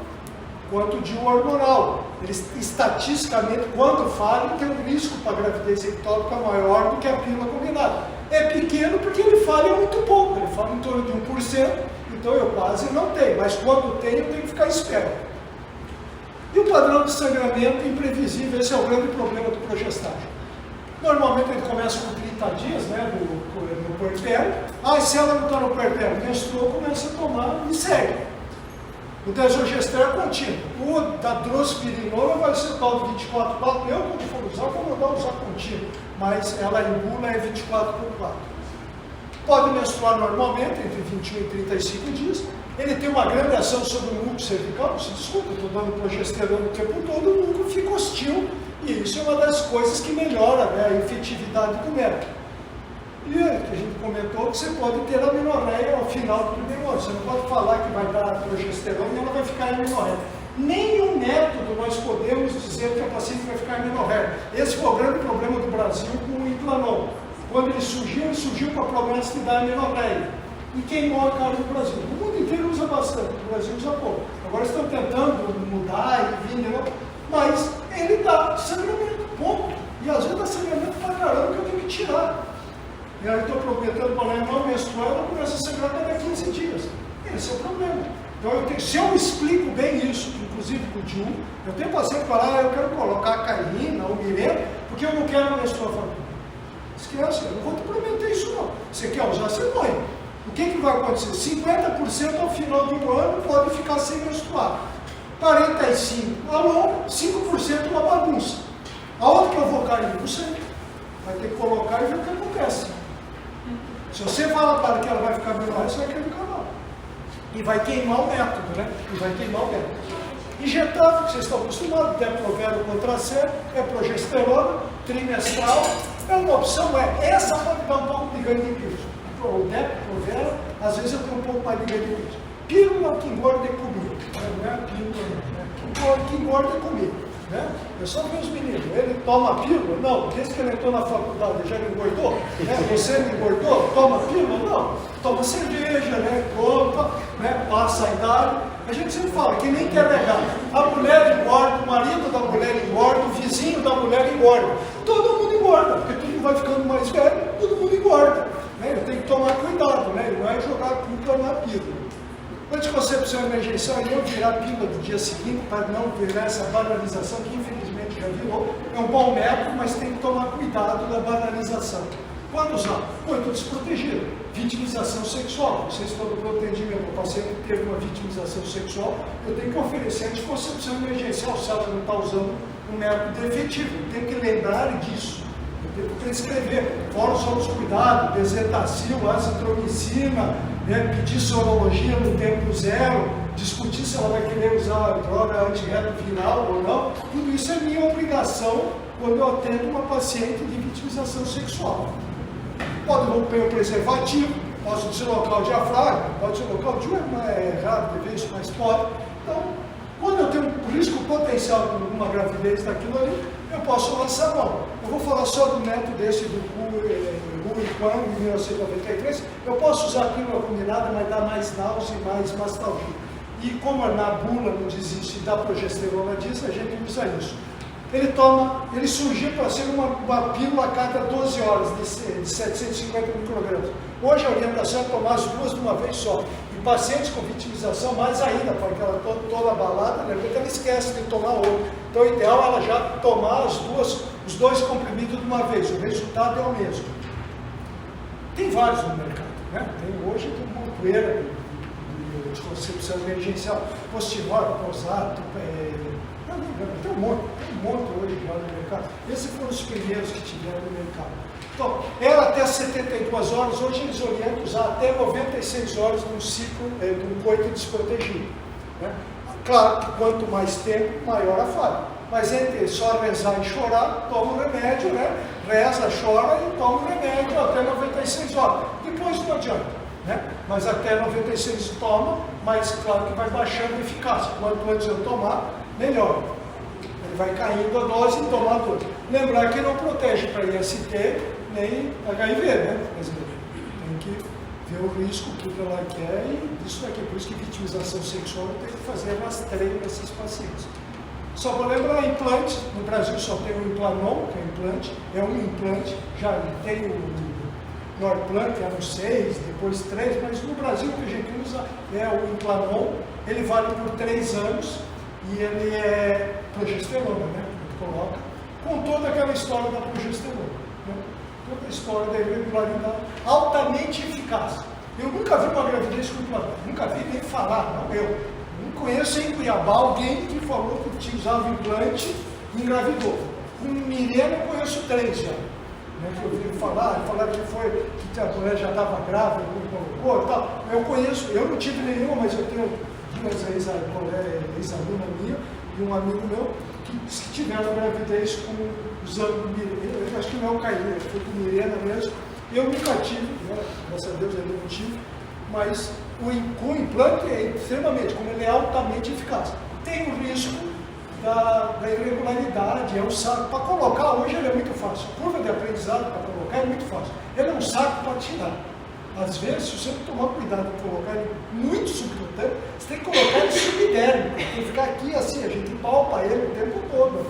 quanto o DIU hormonal. Eles, estatisticamente, quando falham, tem um risco para a gravidez ectópica maior do que a pílula combinada. É pequeno porque ele falha muito pouco, ele falha em torno de 1%, então eu quase não tenho, mas quando tenho, eu tenho que ficar esperto. E o padrão de sangramento imprevisível, esse é o grande problema do progestágio. Normalmente ele começa com 30 dias, né, no puerpério. Se ela não está no puerpério, menstruou, começa a tomar e segue. O desogestrel é contínuo. O da drospirinol vai ser tal de 24 por 4. Eu, quando for usar, vou mandar usar contínuo, mas ela em bula é 24 por 4. Pode menstruar normalmente, entre 21 e 35 dias. Ele tem uma grande ação sobre o núcleo cervical. Se desculpa, eu estou dando progesterona o tempo todo, o núcleo fica hostil. E isso é uma das coisas que melhora, né, a efetividade do método. E que a gente comentou que você pode ter amenorreia ao final do primeiro ano. Você não pode falar que vai dar progesterona e ela vai ficar em amenorreia. Nenhum método nós podemos dizer que a paciente vai ficar em amenorreia. Esse foi o grande problema do Brasil com o Implanon. Quando ele surgiu com a promessa de dar amenorreia. E queimou a cara no Brasil. O mundo inteiro usa bastante, o Brasil usa pouco. Agora estão tentando mudar e vir, mas ele dá sangramento, ponto. E às vezes dá sangramento pra caramba que eu tenho que tirar. E aí estou prometendo para ela não menstruar, ela começa a sangrar cada 15 dias. Esse é o problema. Então, se eu explico bem isso, inclusive com o DIU, eu tenho paciente que fala, eu quero colocar a cailina ou mirena, porque eu não quero menstruar. Esquece, eu não vou te prometer isso não. Você quer usar, você põe. O que vai acontecer? 50% ao final de um ano pode ficar sem menstruar. 45%, 5% uma bagunça. Aonde que eu vou cair? Não sei. Vai ter que colocar e ver o que acontece. Se você fala para que ela vai ficar menor, você vai cair no cavalo. E vai queimar o método, né? E vai queimar o método. Injetável, que vocês estão acostumados, Depo-Provera contra C, é progesterona, trimestral, é uma opção, essa pode dar um pouco de ganho de peso. O Depo-Provera, às vezes eu tenho um pouco mais de ganho de peso. Pílula que engorda é comigo, não é pílula, né? Que engorda é comigo, né? Eu só vi os meninos, ele toma pílula? Não, desde que ele entrou na faculdade, ele já me engordou? Né? Você me engordou? Toma pílula? Não. Toma cerveja, né? Compra, né? Passa a idade. A gente sempre fala que nem quer negar. A mulher engorda, o marido da mulher engorda, o vizinho da mulher engorda. Todo mundo engorda, porque todo mundo vai ficando mais velho, todo mundo engorda. Né? Tem que tomar cuidado, né? Não é jogar a culpa na pílula. Anticoncepção emergencial e não virar pílula do dia seguinte para não virar essa banalização que infelizmente já virou. É um bom método, mas tem que tomar cuidado da banalização. Quando usar? Pô, eu estou desprotegido. Vitimização sexual. Vocês estão no atendimento, o paciente teve uma vitimização sexual, eu tenho que oferecer anticoncepção emergencial se ela não está usando um método efetivo. Eu tenho que lembrar disso. Eu tenho que prescrever. Fora os outros cuidados, bezetacil, azitromicina, né, pedir sorologia no tempo zero, discutir se ela vai querer usar a droga antirretroviral ou não. Tudo isso é minha obrigação quando eu atendo uma paciente de vitimização sexual. Pode romper o preservativo, pode deslocar o diafragma, pode deslocar o diafragma, é raro de ver isso, mas pode. Então, quando eu tenho um risco potencial de uma gravidez daquilo ali, eu posso lançar mão. Eu vou falar só do método desse do Wu e Quang, em 1993. Eu posso usar a pílula combinada, mas dá mais náusea e mais mastalgia. E como na bula não diz isso e da progesterona diz, a gente usa isso. Ele surgiu para ser uma pílula a cada 12 horas, de 750 microgramas. Hoje a orientação é tomar as duas de uma vez só. E pacientes com vitimização, mais ainda, porque ela toda abalada, de repente ela esquece de tomar outro. Então o ideal é ela já tomar os dois comprimidos de uma vez. O resultado é o mesmo. Tem vários no mercado, né? Hoje tem uma poeira de anticoncepção emergencial, Postinor, Prosato, tem um monte hoje já no mercado. Esses foram os primeiros que tiveram no mercado. Então, era até 72 horas, hoje eles orientam usar até 96 horas num ciclo de um coito desprotegido. Né? Claro que quanto mais tempo, maior a falha. Mas entre só rezar e chorar, toma o remédio, né? Reza, chora e toma o remédio até 96 horas. Depois não adianta, né? Mas até 96 toma, mas claro que vai baixando a eficácia. Quanto antes eu tomar, melhor. Ele vai caindo a dose e tomar a dose. Lembrar que não protege para IST nem HIV, né? Quer dizer, tem que ver o risco, o que ela quer e isso aqui. Por isso que vitimização sexual tem que fazer rastreio nesses pacientes. Só vou lembrar, implante, no Brasil só tem o Implanon, que é implante, é um implante, já tem o Norplan, que é um 6, depois 3, mas no Brasil o que a gente usa é o Implanon, ele vale por 3 anos e ele é progesterona, né? Coloca, com toda aquela história da progesterona, né? Toda a história da irregularidade, altamente eficaz. Eu nunca vi uma gravidez com Implanon, nunca vi nem falar, não eu. Não conheço em Cuiabá alguém que falou que usava implante e engravidou. Com Mirena eu conheço 3 já. Né, que eu ouvi falar que a mulher já estava grávida, não colocou e tal. Eu conheço, eu não tive nenhuma, mas eu tenho 2 ex-aluna minha e um amigo meu que tiveram gravidez usando Mirena. Eu acho que não é o Caio, foi com Mirena mesmo. Eu nunca tive, né, graças a Deus eu não tive, mas o implante é extremamente, como ele é altamente eficaz. Tem o risco da irregularidade, é um saco. Para colocar hoje ele é muito fácil. A curva de aprendizado para colocar é muito fácil. Ele é um saco para tirar. Às vezes, se você não tomar cuidado de colocar ele muito subcutâneo, você tem que colocar ele subdérmico. Tem que ficar aqui assim, a gente palpa ele o tempo todo.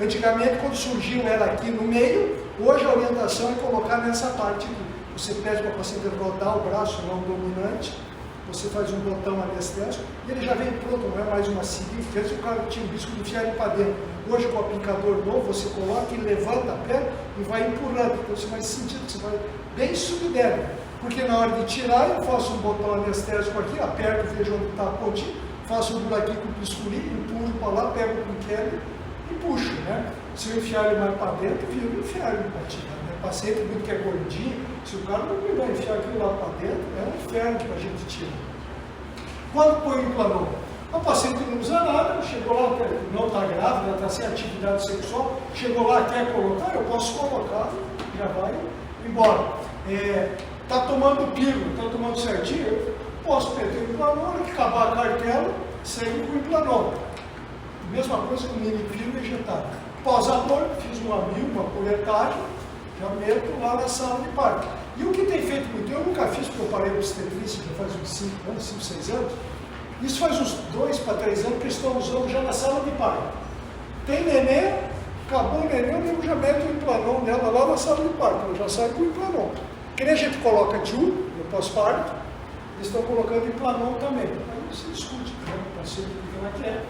Antigamente, quando surgiu era aqui no meio, hoje a orientação é colocar nessa parte aqui. Você pede para o paciente rodar o braço não dominante, você faz um botão anestésico e ele já vem pronto, não é mais uma seringa. Antes o cara tinha o risco de enfiar ele para dentro. Hoje com o aplicador novo, você coloca e levanta a perna e vai empurrando. Então você vai sentindo que você vai bem subdérmico. Porque na hora de tirar, eu faço um botão anestésico aqui, aperto, vejo onde está a pontinha, faço um buraquinho com o bisturi, empurro para lá, pego com o Kelly e puxo, né? Se eu enfiar ele mais para dentro, vira um inferno para tirar, né? Paciente muito que é gordinho, se o cara não cuidar de enfiar aquilo lá para dentro, é um inferno para a gente tirar. Quando põe o Implanon? O paciente não usa nada, chegou lá, não está grávida, está sem atividade sexual, chegou lá, quer colocar, eu posso colocar, já vai embora. Está tomando pílula, está tomando certinho, eu posso meter o Implanon, que acabar a cartela, segue com o Implanon. Mesma coisa com mini pílula injetada. Pós-aborto, fiz uma coletagem, já meto lá na sala de parto. E o que tem feito muito, eu nunca fiz, porque eu parei no obstetrícia já faz uns 5 anos, 5, 6 anos, isso faz uns 2 para 3 anos que eles estão usando já na sala de parto. Tem neném, acabou o neném, eu já meto o Implanon nela lá na sala de parto, ela já sai com o Implanon. Que nem a gente coloca DIU no pós-parto, eles estão colocando Implanon também. Aí você discute, né, o paciente, como é que é.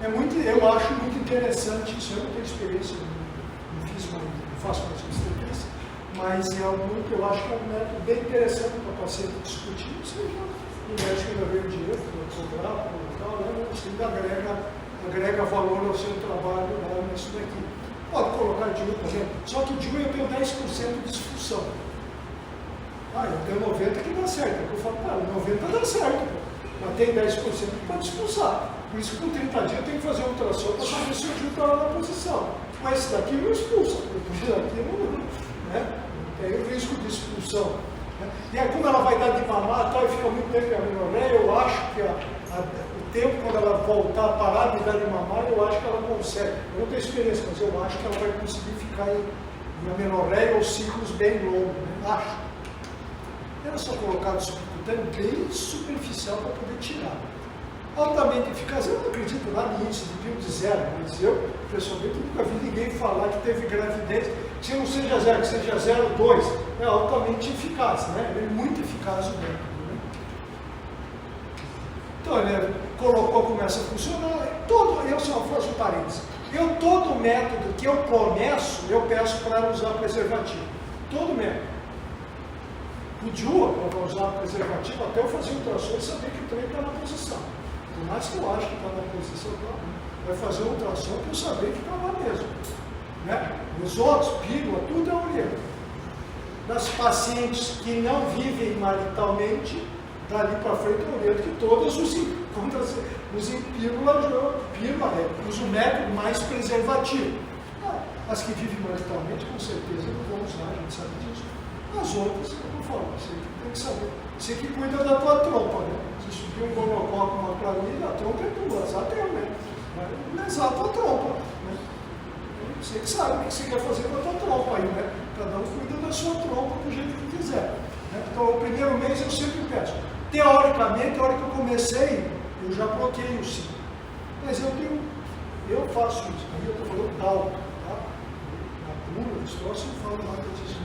Eu acho muito interessante isso, eu não tenho experiência, não faço mais obstetrícia, mas é algo que eu acho que é um método bem interessante para o paciente discutir, seja o médico ainda veio dinheiro, cobrar, tal, né? Você ainda agrega valor ao seu trabalho lá nisso daqui. Pode colocar DIU, por exemplo, só que DIU eu tenho 10% de disfunção. Eu tenho 90% que dá certo. Eu falo, cara, 90% dá certo, mas tem 10% que pode expulsar. Por isso que com 30 dias eu tenho que fazer um ultrassom para saber se o DIU está lá na posição. Mas esse daqui não expulsa, porque esse daqui não, né? Tem o risco de expulsão. Né? E aí, como ela vai dar de mamar e fica muito tempo em amenorreia, eu acho que o tempo, quando ela voltar a parar de dar de mamar, eu acho que ela consegue. Eu não tenho experiência, mas eu acho que ela vai conseguir ficar em amenorreia ou ciclos bem longos. Né? Acho. Era só colocar o subcutâneo bem superficial para poder tirar. Altamente eficaz, eu não acredito lá no índice de PIB de 0, mas eu, pessoalmente, nunca vi ninguém falar que teve gravidez, se não seja 0, que seja 0,2, é altamente eficaz, né? É muito eficaz o método, né? Então, ele colocou, começa a funcionar, eu só faço parênteses, todo método que eu começo, eu peço para usar preservativo, todo método. O DIU, eu vou usar preservativo até eu fazer o ultrassom e saber que o trem está na posição. Por mais que eu acho que está na posição, vai fazer o ultrassom para eu saber que está lá mesmo. Né? Os outros, pílula, tudo é oriento. Das pacientes que não vivem maritalmente, dali para frente eu oriento que todas usem pílula, usa o método mais preservativo. As que vivem maritalmente, com certeza, não vão usar, a gente sabe disso. As outras, eu não falo, você tem que saber. Você que cuida da tua trompa, né? Se subir um gonococo, uma planilha, a trompa é tua, exatamente, né? Lesar a tua trompa, né? Você que sabe o que você quer fazer com a tua trompa aí, né? Cada um cuida da sua trompa do jeito que quiser. Né? Então, o primeiro mês eu sempre peço. Teoricamente, a hora que eu comecei, eu já bloqueei o ciclo. Mas eu faço isso. Aí eu estou falando DAO, tá? Na pura, os troços eu falo nada disso.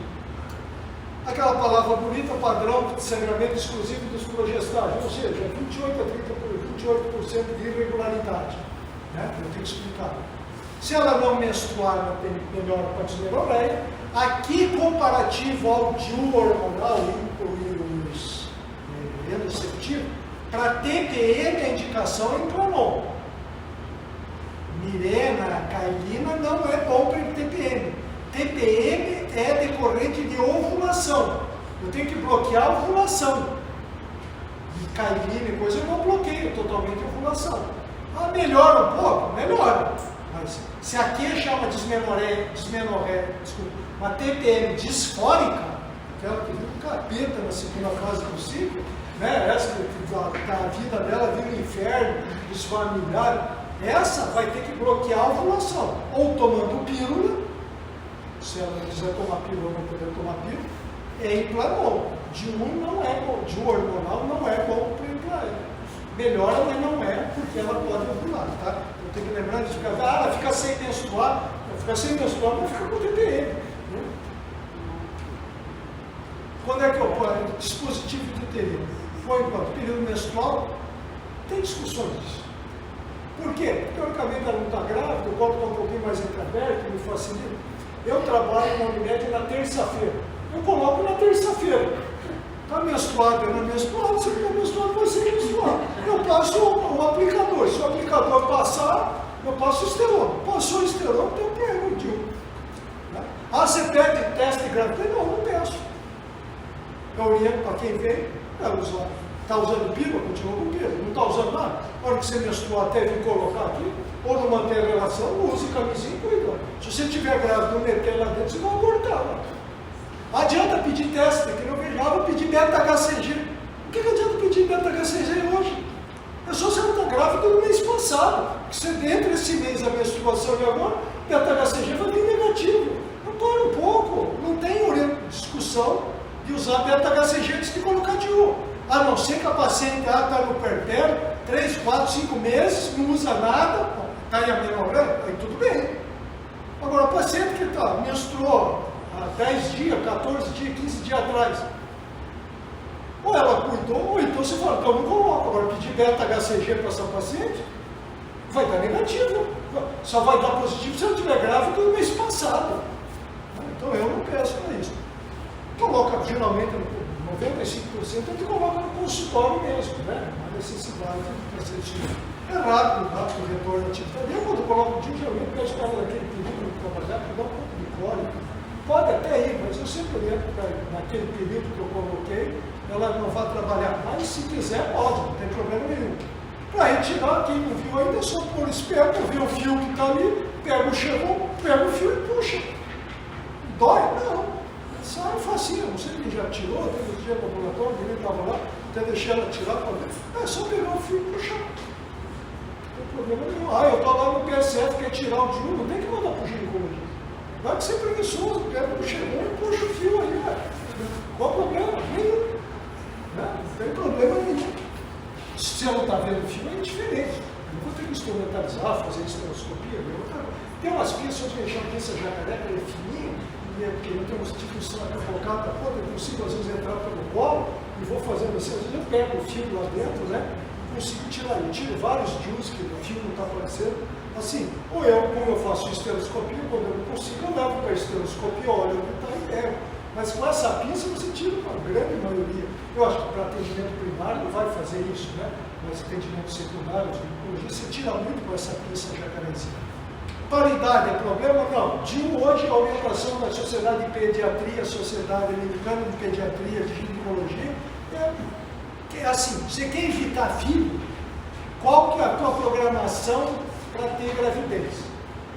Aquela palavra bonita, padrão de sangramento exclusivo dos progestáveis, ou seja, 28% de irregularidade. Né? Eu tenho que explicar. Se ela não menstruar, não tem melhor para dismenorreia. Aqui, comparativo ao DIU hormonal, incluir os receptivos, para TPM a indicação é Implanon. Mirena, Cailina não é bom para TPM. TPM é decorrente de ovulação. Eu tenho que bloquear a ovulação. De Cailina e coisa, eu não bloqueio totalmente a ovulação. Melhora um pouco? Melhora. Mas se a queixa é uma uma TPM disfórica, aquela que vive um capeta na segunda fase do ciclo, né? Essa que a vida dela vira um inferno, dos familiares, essa vai ter que bloquear a ovulação. Ou tomando pílula, se ela não quiser tomar pílula ou não poder tomar pílula, é Implanon. DIU não é bom, DIU hormonal não é bom para Implanon. Melhora, mas não é, porque ela pode ovular, tá? Eu tenho que lembrar disso, ela fica sem menstruar, mas fica com TPM. Né? Quando é que eu ponho? Dispositivo de uterino. Foi enquanto período menstrual, tem discussões disso. Por quê? Teoricamente ela não está grávida, o corpo está um pouquinho mais entreaberto, me facilita. Eu trabalho na Unimed na terça-feira. Eu coloco na terça-feira. Está menstruado, não é menstruado, se não é menstruado, vai ser menstruado. Eu passo o aplicador. Se o aplicador passar, Eu passo esterol. Passou o esterol, então eu pego o DIU. Né? Ah, você pede teste de gravidez? Não, não peço. Eu oriento para quem vem, está usando pílula, continua com pílula. Não está usando nada? Na hora que você menstruar, até vir colocar aqui, ou não manter a relação, use camisinha e cuida. Se você tiver grávida, não meter lá dentro, você vai abortar. Não adianta pedir teste, que eu vejo, vou pedir beta-HCG. O que adianta pedir beta-HCG hoje? É só você não estar grávida no mês passado. Que você dentro desse mês da menstruação de agora, beta-HCG vai vir negativo. Então para um pouco, não tem discussão de usar beta-HCG antes de colocar DIU. A não ser que a paciente está no puerpério, 3, 4, 5 meses, não usa nada, está em amenorreia, aí tudo bem. Agora, a paciente que menstruou há 10 dias, 14 dias, 15 dias atrás, ou ela cuidou, ou então você fala, então não coloca. Agora, pedir beta-HCG para essa paciente, vai dar negativo. Só vai dar positivo se ela estiver grávida no mês passado. Então eu não peço para isso. Coloca, geralmente, 95% a gente coloca no consultório mesmo, né? A necessidade de fazer isso. É rápido o retorno à atividade. Eu, quando coloco o DIU, geralmente peço para ela naquele período de trabalhar, para dar um pouco de cólica. Pode até ir, mas eu sempre oriento naquele período que eu coloquei, ela não vai trabalhar mais, se quiser, pode, não tem problema nenhum. Para retirar, quem não viu ainda, é só pôr esperto, vê o fio que está ali, pega o xenon, pega o fio e puxa. Dói? Não. Sai facinho, não sei quem já tirou, até no dia do laboratório, ele estava lá, até deixei ela tirar para ver. É só pegar o fio e puxar. Não tem problema nenhum. Ah, eu estou lá no PSF, quer tirar o DIU, não tem que mandar para o ginecologista. Vai que você é preguiçoso, pega o xenon e puxa o fio aí, velho. Qual o problema? Nenhum. Não tem problema nenhum. Se ela não está vendo o fio, é diferente. Eu vou ter que instrumentalizar, fazer esteroscopia. Tem umas pinças que a gente chama de pinça jacaré, que é fininho, porque não tem um tipo de sangue focado, eu consigo às vezes entrar pelo colo e vou fazendo assim, às vezes eu pego o fio lá dentro, né? Consigo tirar, eu tiro vários DIUs que o fio não está aparecendo. Assim, ou como eu faço esteroscopia, quando eu não consigo, eu levo para a esteroscopia, olho o que está e pego. Mas com essa pinça você tira uma grande maioria. Eu acho que para atendimento primário não vai fazer isso, né? Mas atendimento secundário, de oncologia, você tira muito com essa pinça jacarezinha. Para a idade é problema? Não. DIU hoje a orientação da Sociedade de Pediatria, Sociedade Americana de Pediatria, de Ginecologia, é assim, você quer evitar filho, qual que é a tua programação para ter gravidez?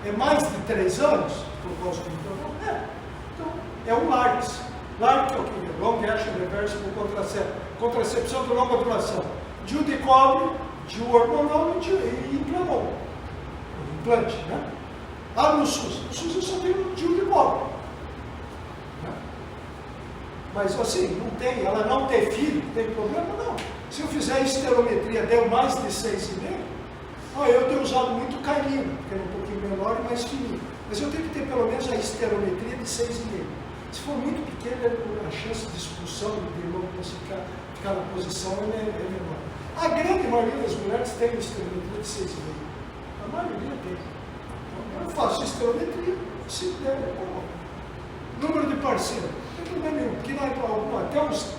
É mais de 3 anos? Por causa do então, é um LARCS. LARC é o que? Long Action Reversible Contraception. Contracepção de longa duração. DIU de cobre, DIU hormonal e implanon. Implante, né? Ah, no SUS. No SUS eu só tenho DIU de cobre. Né? Mas assim, não tem, ela não ter filho, não tem problema, não. Se eu fizer esterometria, deu mais de 6,5, eu tenho usado muito canino, que é um pouquinho menor e mais fininho. Mas eu tenho que ter pelo menos a esterometria de 6,5. Se for muito pequena, a chance de expulsão de novo ficar na posição é menor. A grande maioria das mulheres tem esterometria de 6,5. A maioria tem. Então, eu faço esterometria, se der, eu coloco. Número de parceiros, não tem problema nenhum, porque até uns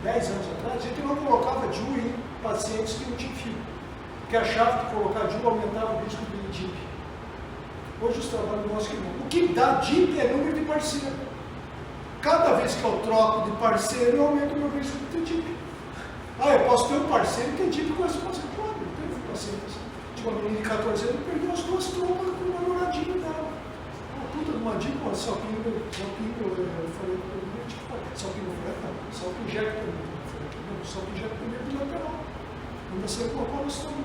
10 anos atrás, a gente não colocava DIU em pacientes que não tinham filho, porque achava que colocar DIU aumentava o risco de DIP. Hoje os trabalhos mostram que não. O que dá DIP é número de parceiro. Cada vez que eu troco de parceiro, eu aumento o meu risco de ter DIP. Eu posso ter um parceiro que tem DIP com esse paciente. Claro, eu tenho um paciente assim. Tinha uma menina de 14 anos que perdeu as 2 trompas com o namoradinho dela. Uma puta de uma DIP, uma salpinho, eu falei para ele, tipo, salpinho injecta primeiro bilateral. Ainda saiu com a colostomy,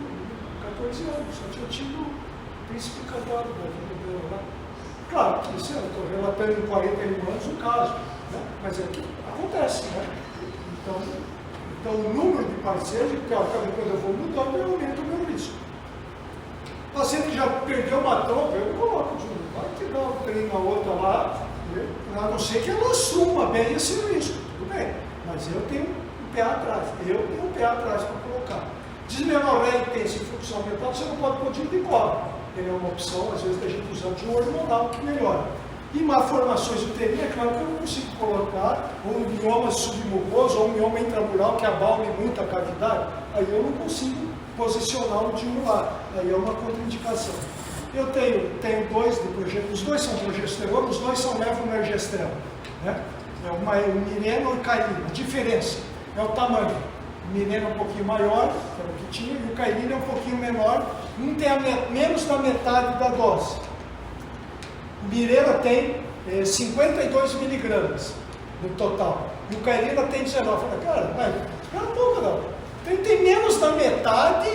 14 anos, só tinha tido o príncipe encantado da vida dela lá. Claro que isso eu estou relatando em 41 anos um caso, né? Mas é que acontece, né? Então o número de parceiros, quando eu vou mudando, eu aumento o meu risco. O paciente já perdeu uma trompa, eu coloco de novo, vai que dá um treino na outra lá, a não ser que ela assuma bem esse risco, tudo bem, mas eu tenho um pé atrás, para colocar. Desmenorreia intensa e fluxo aumentado, você não pode pôr DIU de cobre. Ele é uma opção, às vezes, da gente usar DIU hormonal, que melhora. E malformações uterinas, é claro que eu não consigo colocar um mioma submucoso ou um mioma intramural que abalme muito a cavidade, aí eu não consigo posicionar o DIU lá. Aí é uma contraindicação. Eu tenho dois de progesterona, os dois são progesterona, os dois são levonorgestrel, né? O Mirena e o Cailina. A diferença é o tamanho. O Mirena é um pouquinho maior, que era o que tinha, e o Cailina é um pouquinho menor. Um tem menos da metade da dose. O Mirena tem 52 miligramas no total. E o Cailina tem 19. Eu falei, cara, espera um pouco, não. Tem menos da metade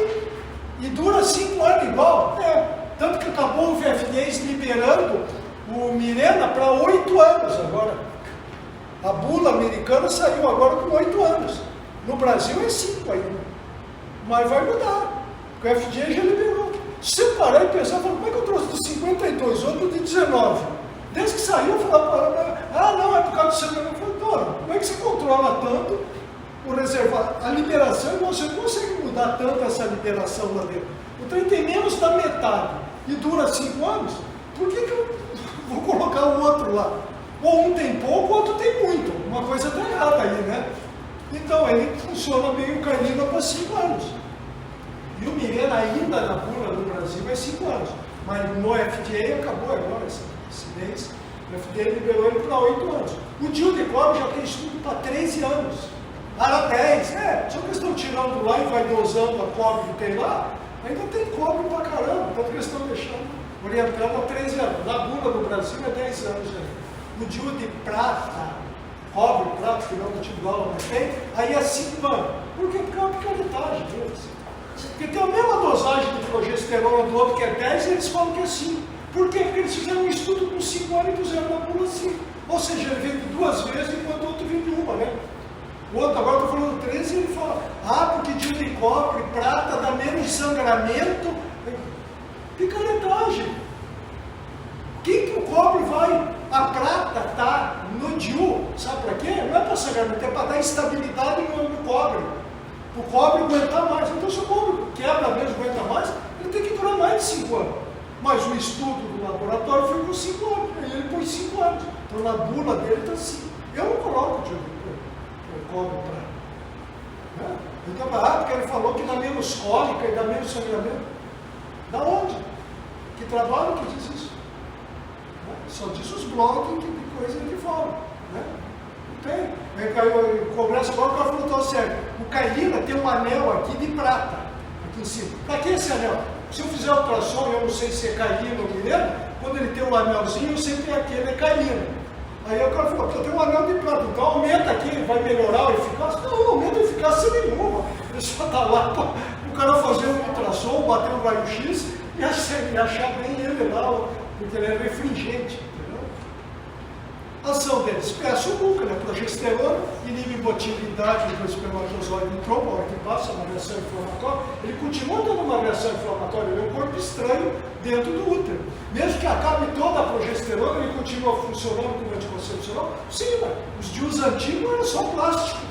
e dura 5 anos igual. Tanto que acabou o FDA liberando o Mirena para 8 anos agora. A bula americana saiu agora com 8 anos. No Brasil é 5 ainda. Mas vai mudar. Porque o FDA já liberou. Se você parar e pensar, como é que eu trouxe de 52, outro de 19? Desde que saiu, eu falei, não, é por causa do seu. Eu falei, Dora, como é que você controla tanto o reservado? A liberação, você não consegue mudar tanto essa liberação lá dentro. O trem tem menos da metade e dura 5 anos, por que eu vou colocar o outro lá? Ou um tem pouco, o outro tem muito. Uma coisa está errada aí, né? Então, ele funciona meio Cailina para 5 anos. E o Mirena ainda na bula no Brasil é 5 anos. Mas no FDA acabou agora, esse mês. O FDA liberou ele para 8 anos. O DIU de cobre já tem estudo para 13 anos. Era 10. Só que eles estão tirando lá e vai dosando a cobre que tem lá. Ainda tem cobre pra caramba. Tanto que eles estão deixando, orientando a 13 anos. Na bula no Brasil é 10 anos ainda. O DIU de prata, cobre, prata, que não é tipo dólar, mas tem, aí é 5 anos. Por quê? Porque é uma picaretagem deles. Porque tem a mesma dosagem de progesterona do outro que é 10 e eles falam que é 5. Por quê? Porque eles fizeram um estudo com 5 anos e puseram na bula 5. Ou seja, ele vende 2 vezes enquanto o outro vende uma, né? O outro, agora eu estou falando 13, e ele fala, porque DIU de cobre, prata, dá menos sangramento. Picaretagem. Quem que o cobre vai? A prata está no DIU, sabe para quê? Não é para sangramento, é para dar estabilidade no cobre. O cobre aguentar mais. Então, se o cobre quebra mesmo, aguenta mais, ele tem que durar mais de 5 anos. Mas o estudo do laboratório foi com 5 anos, e ele pôs 5 anos. Então, na bula dele está 5. Eu não coloco o DIU de cobre para. Né? Então, porque ele falou que dá menos cólica e dá menos sangramento. Da onde? Que trabalho que diz isso? Só diz os blogs de coisa que falam, né? Não tem. O Congresso agora, o cara falou tão sério. O Cailina tem um anel aqui de prata, aqui em cima. Para que esse anel? Se eu fizer ultrassom, eu não sei se é Cailina ou Mirena, quando ele tem um anelzinho, eu sei que aquele é Cailina. Aí o cara falou, eu tenho um anel de prata, então aumenta aqui, vai melhorar a eficácia? Não aumenta a eficácia nenhuma. Ele só está lá para o cara fazer um ultrassom, bater um raio-x e achar bem ele lá, porque ele é refringente, entendeu? A ação dele, espécie buca, né? Progesterona, inibe motilidade do espermatozoide em trombo, a hora que passa uma reação inflamatória, ele continua dando uma reação inflamatória, ele é um corpo estranho dentro do útero. Mesmo que acabe toda a progesterona, ele continua funcionando como anticoncepcional? Sim, né? Os DIUs antigos eram só plástico.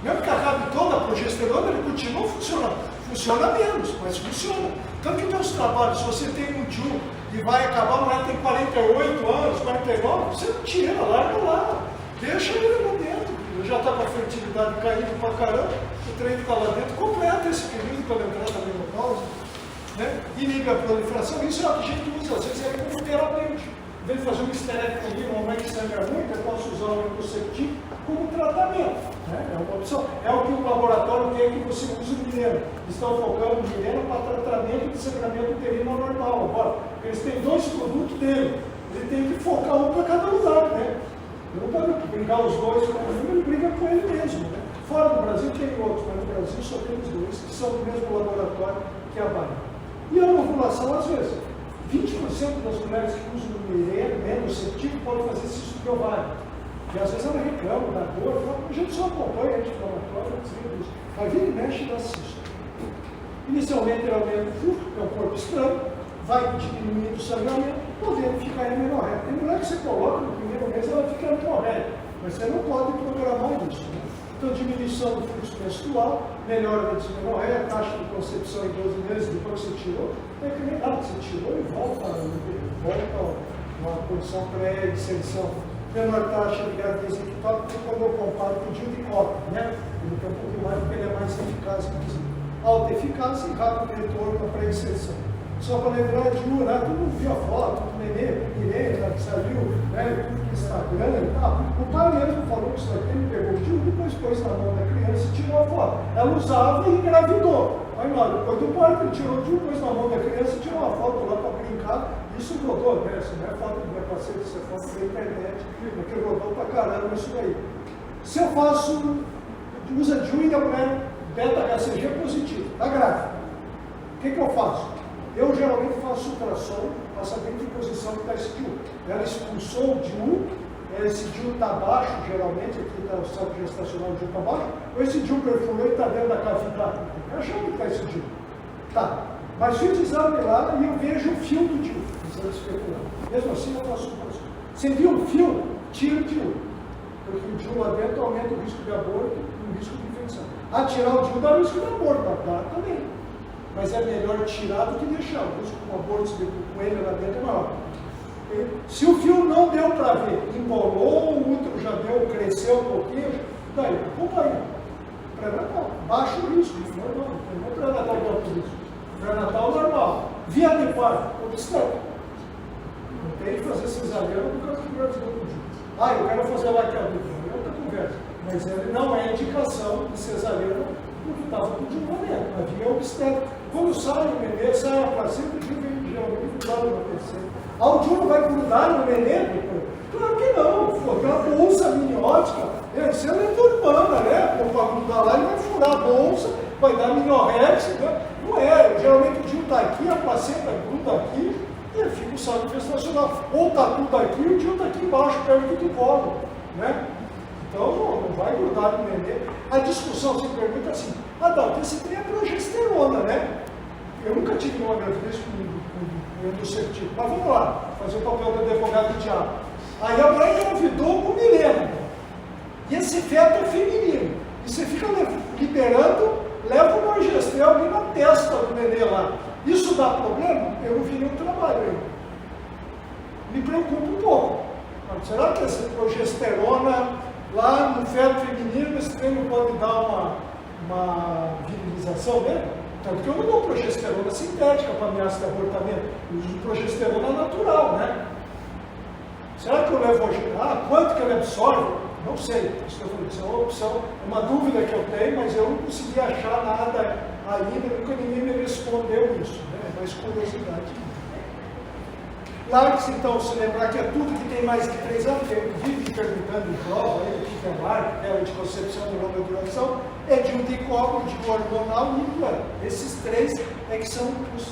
Mesmo que acabe toda a progesterona, ele continua funcionando. Funciona menos, mas funciona. Tanto que tem os trabalhos, se você tem um DIU e vai acabar, a mulher tem 48 anos, 49, você não tira, larga lá. Deixa ele lá dentro. Ele já está com a fertilidade caindo pra caramba, o trem está lá dentro, completa esse período para lembrar da menopausa. Né? Inibe a proliferação, isso é o que a gente usa, às vezes é como terapêutico. Em vez de fazer uma esterectomia, uma mãe que sangra muito, eu posso usar o anticonceptivo como tratamento. Né? É uma opção. É o que o laboratório quer que você use o Mirena. Estão focando no Mirena para tratamento de sangramento uterino anormal. Agora, eles têm 2 produtos dele. Ele tem que focar um para cada lugar. Né? Eu não quero brigar os dois com ele briga com ele mesmo. Né? Fora do Brasil tem outros, mas no Brasil só tem os 2, que são do mesmo laboratório que a Bayer. E a ovulação, às vezes, 20% das mulheres que usam o Mirena, menosceptivo, podem fazer cisto de ovário. E às vezes ela reclama da dor, a gente só acompanha anti-inflamatório, a vida e mexe da cisto. Inicialmente ele aumenta o fluxo, é um corpo estranho, vai diminuindo o sangramento, podendo ficar em amenorreia. Tem mulher que você coloca no primeiro mês, ela fica em amenorreia, mas você não pode programar isso. Né? Então, diminuição do fluxo menstrual, melhora da dismenorreia, taxa de concepção em 12 meses depois que você tirou, é que nem você tirou e volta a uma condição pré-inserção. Menor taxa de gravidez equipada, porque quando eu comparo com o DIU de cobre, né? Ele tem um pouquinho mais porque ele é mais eficaz, inclusive. alta eficácia e rápido retorno para a inserção. Só para lembrar de um, né? Todo mundo viu a foto do nenê, que saiu, né? Tudo no Instagram e tal. O pai mesmo falou que isso aqui, ele pegou o tio, depois pôs na mão da criança e tirou a foto. Ela usava e engravidou. Aí, olha, depois do parto, ele tirou o tio, pôs na mão da criança e tirou uma foto lá para brincar. Isso rodou, né? Isso não é foto do meu parceiro, isso é foto da internet, porque rodou pra caramba isso daí. Se eu faço, usa DIU e a mulher beta-HCG positivo, tá grávida. O que eu faço? Eu geralmente faço ultrassom para saber em que posição está esse DIU. Ela expulsou o DIU, esse DIU está baixo, geralmente, aqui está o saco gestacional, o DIU está baixo, ou esse DIU perfurou e está dentro da cavidade. Eu acho que está esse DIU. Tá. Mas fiz exame lá e eu vejo o fio do DIU. Mesmo assim, eu faço ultrassom. Se viu o fio, tira o DIU. Porque o DIU lá dentro aumenta o risco de aborto e o risco de infecção. Tirar o DIU dá risco de aborto, dá também. Mas é melhor tirar do que deixar. O risco de um aborto com ele lá dentro é maior. Se o fio não deu para ver, embolou, o útero já deu, cresceu um pouquinho, daí, acompanha. Pré-natal, baixo risco, normal. Não é pré-natal de alto risco. Pré-natal normal. Via de parto, obstétrico. Não tem que fazer cesariana por causa do gravidez do DIU. Eu quero fazer laqueadura. É outra conversa. Mas ele não é indicação de cesariana porque estava com o DIU lá dentro. Havia obstétrico. Quando sai o nenê, sai a placenta, o DIU vem geralmente grudado na terceira. O DIU não vai grudar no nenê? Claro que não. Aquela bolsa miniótica, isso é lenda urbana, né? Para grudar lá, ele vai furar a bolsa, vai dar miniorexia, né? Não é. Geralmente o DIU está aqui, a placenta gruda aqui, e fica o saco gestacional. Ou está tudo aqui, o DIU está aqui embaixo, perto do colo, né? Então, não vai grudar no nenê. A discussão se pergunta assim, você tem a progesterona, né? Eu nunca tive uma gravidez com endocéptico, mas vamos lá, fazer o papel do advogado do diabo. Aí a mulher engravidou com Milena. E esse feto é feminino. E você fica liberando, leva o norgestrel ali na testa do nenê lá. Isso dá problema? Eu não vi nenhum trabalho aí. Me preocupa um pouco. Será que essa progesterona lá no feto feminino, esse treino pode dar uma virilização dele? Tanto que eu não dou progesterona sintética para ameaça de abortamento. Eu uso progesterona natural, né? Será que eu levo hoje? Quanto que ele absorve? Não sei. Isso é uma opção, é uma dúvida que eu tenho, mas eu não consegui achar nada ainda, nunca ninguém me respondeu isso, né? É mais curiosidade. Largue-se então, se lembrar que é tudo que tem mais de 3 anos, que vive perguntando em prova, o que é marca, que é a anticoncepção de longa duração, é de um dicópio, de hormonal e plano. Esses 3 é que são os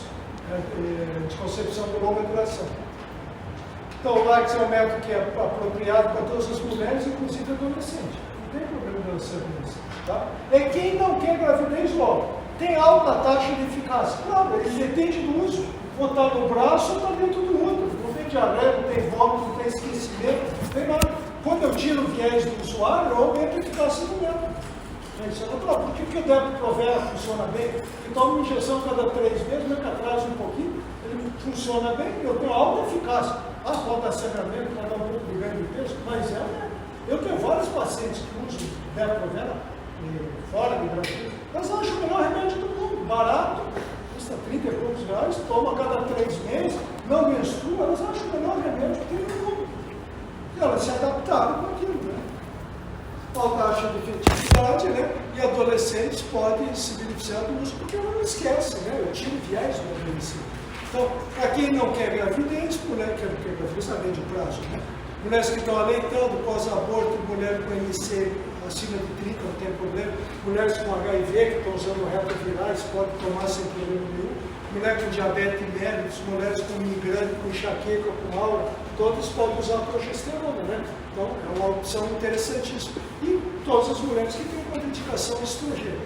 anticoncepção de longa duração. Então, o LARCS é um método que é apropriado para todas as mulheres, inclusive adolescentes. Não tem problema de adolescente nisso. Tá? É quem não quer gravidez logo. Tem alta taxa de eficácia. Claro, ele depende do uso. Ou está no braço ou está dentro do útero. Não tem diarreia, não tem vômito, não tem esquecimento, não tem nada. Quando eu tiro o viés do usuário, eu aumento a eficácia do método. Isso é natural. Por que o Depo-Provera funciona bem? Ele toma uma injeção cada 3 meses, mesmo que atrasa um pouquinho, ele funciona bem, eu tenho alta eficácia. Pode dar sangramento, pode dar um pouco de ganho de peso, mas eu tenho vários pacientes que usam Depo-Provera fora de gravidez. Elas acham o melhor remédio do mundo, barato, custa 30 e poucos reais, toma a cada 3 meses, não menstrua, elas acham o melhor remédio que tem no mundo. E elas se adaptaram com aquilo, né? Alta taxa de efetividade, né? E adolescentes podem se beneficiar do uso, porque não esquece, né? Eu tiro viés do adolescente. Então, para quem não quer gravidez, mulher que quer gravidez a médio prazo, né? Mulheres que estão aleitando, pós-aborto, mulher com IMC acima de 30, não tem problema. Mulheres com HIV que estão usando retrovirais, podem tomar sem problema nenhum. Mulher com diabetes mellitus, mulheres com migrante, com enxaqueca, com aura, todas podem usar progesterona, né? Então, é uma opção interessantíssima. E todas as mulheres que têm contraindicação estrogênica.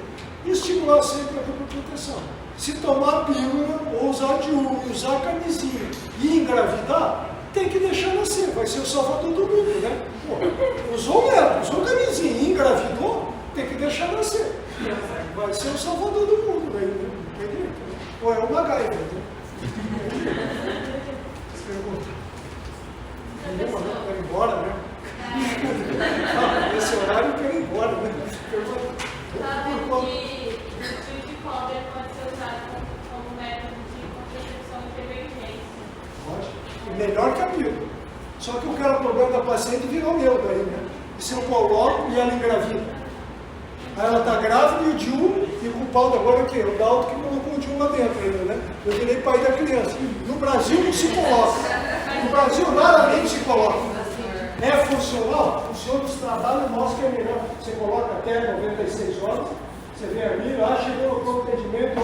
E estimular sempre a reprodução. Se tomar pílula, ou usar DIU, usar camisinha e engravidar, tem que deixar nascer, vai ser o salvador do mundo, né? Usou método, usou camisinha e engravidou, tem que deixar nascer. Vai ser o salvador do mundo, né? Não tem jeito. Ou é uma gaiva, né? Pergunta. Nenhuma, né? Quero ir embora, né? Nesse horário eu quero ir embora, né? Sabe que o tio de cobra melhor que a pílula. Só que o cara, o problema da paciente virou meu daí, né? E se eu coloco e ela engravida? Aí ela está grávida e o DIU, e o culpado agora é o quê? O Dalton que colocou o DIU lá dentro ainda, né? Eu virei pai da criança. No Brasil não se coloca. No Brasil raramente se coloca. É funcional? Funciona os trabalhos, mostra que é melhor. Você coloca até 96 horas, você vê ali, lá chegou no procedimento,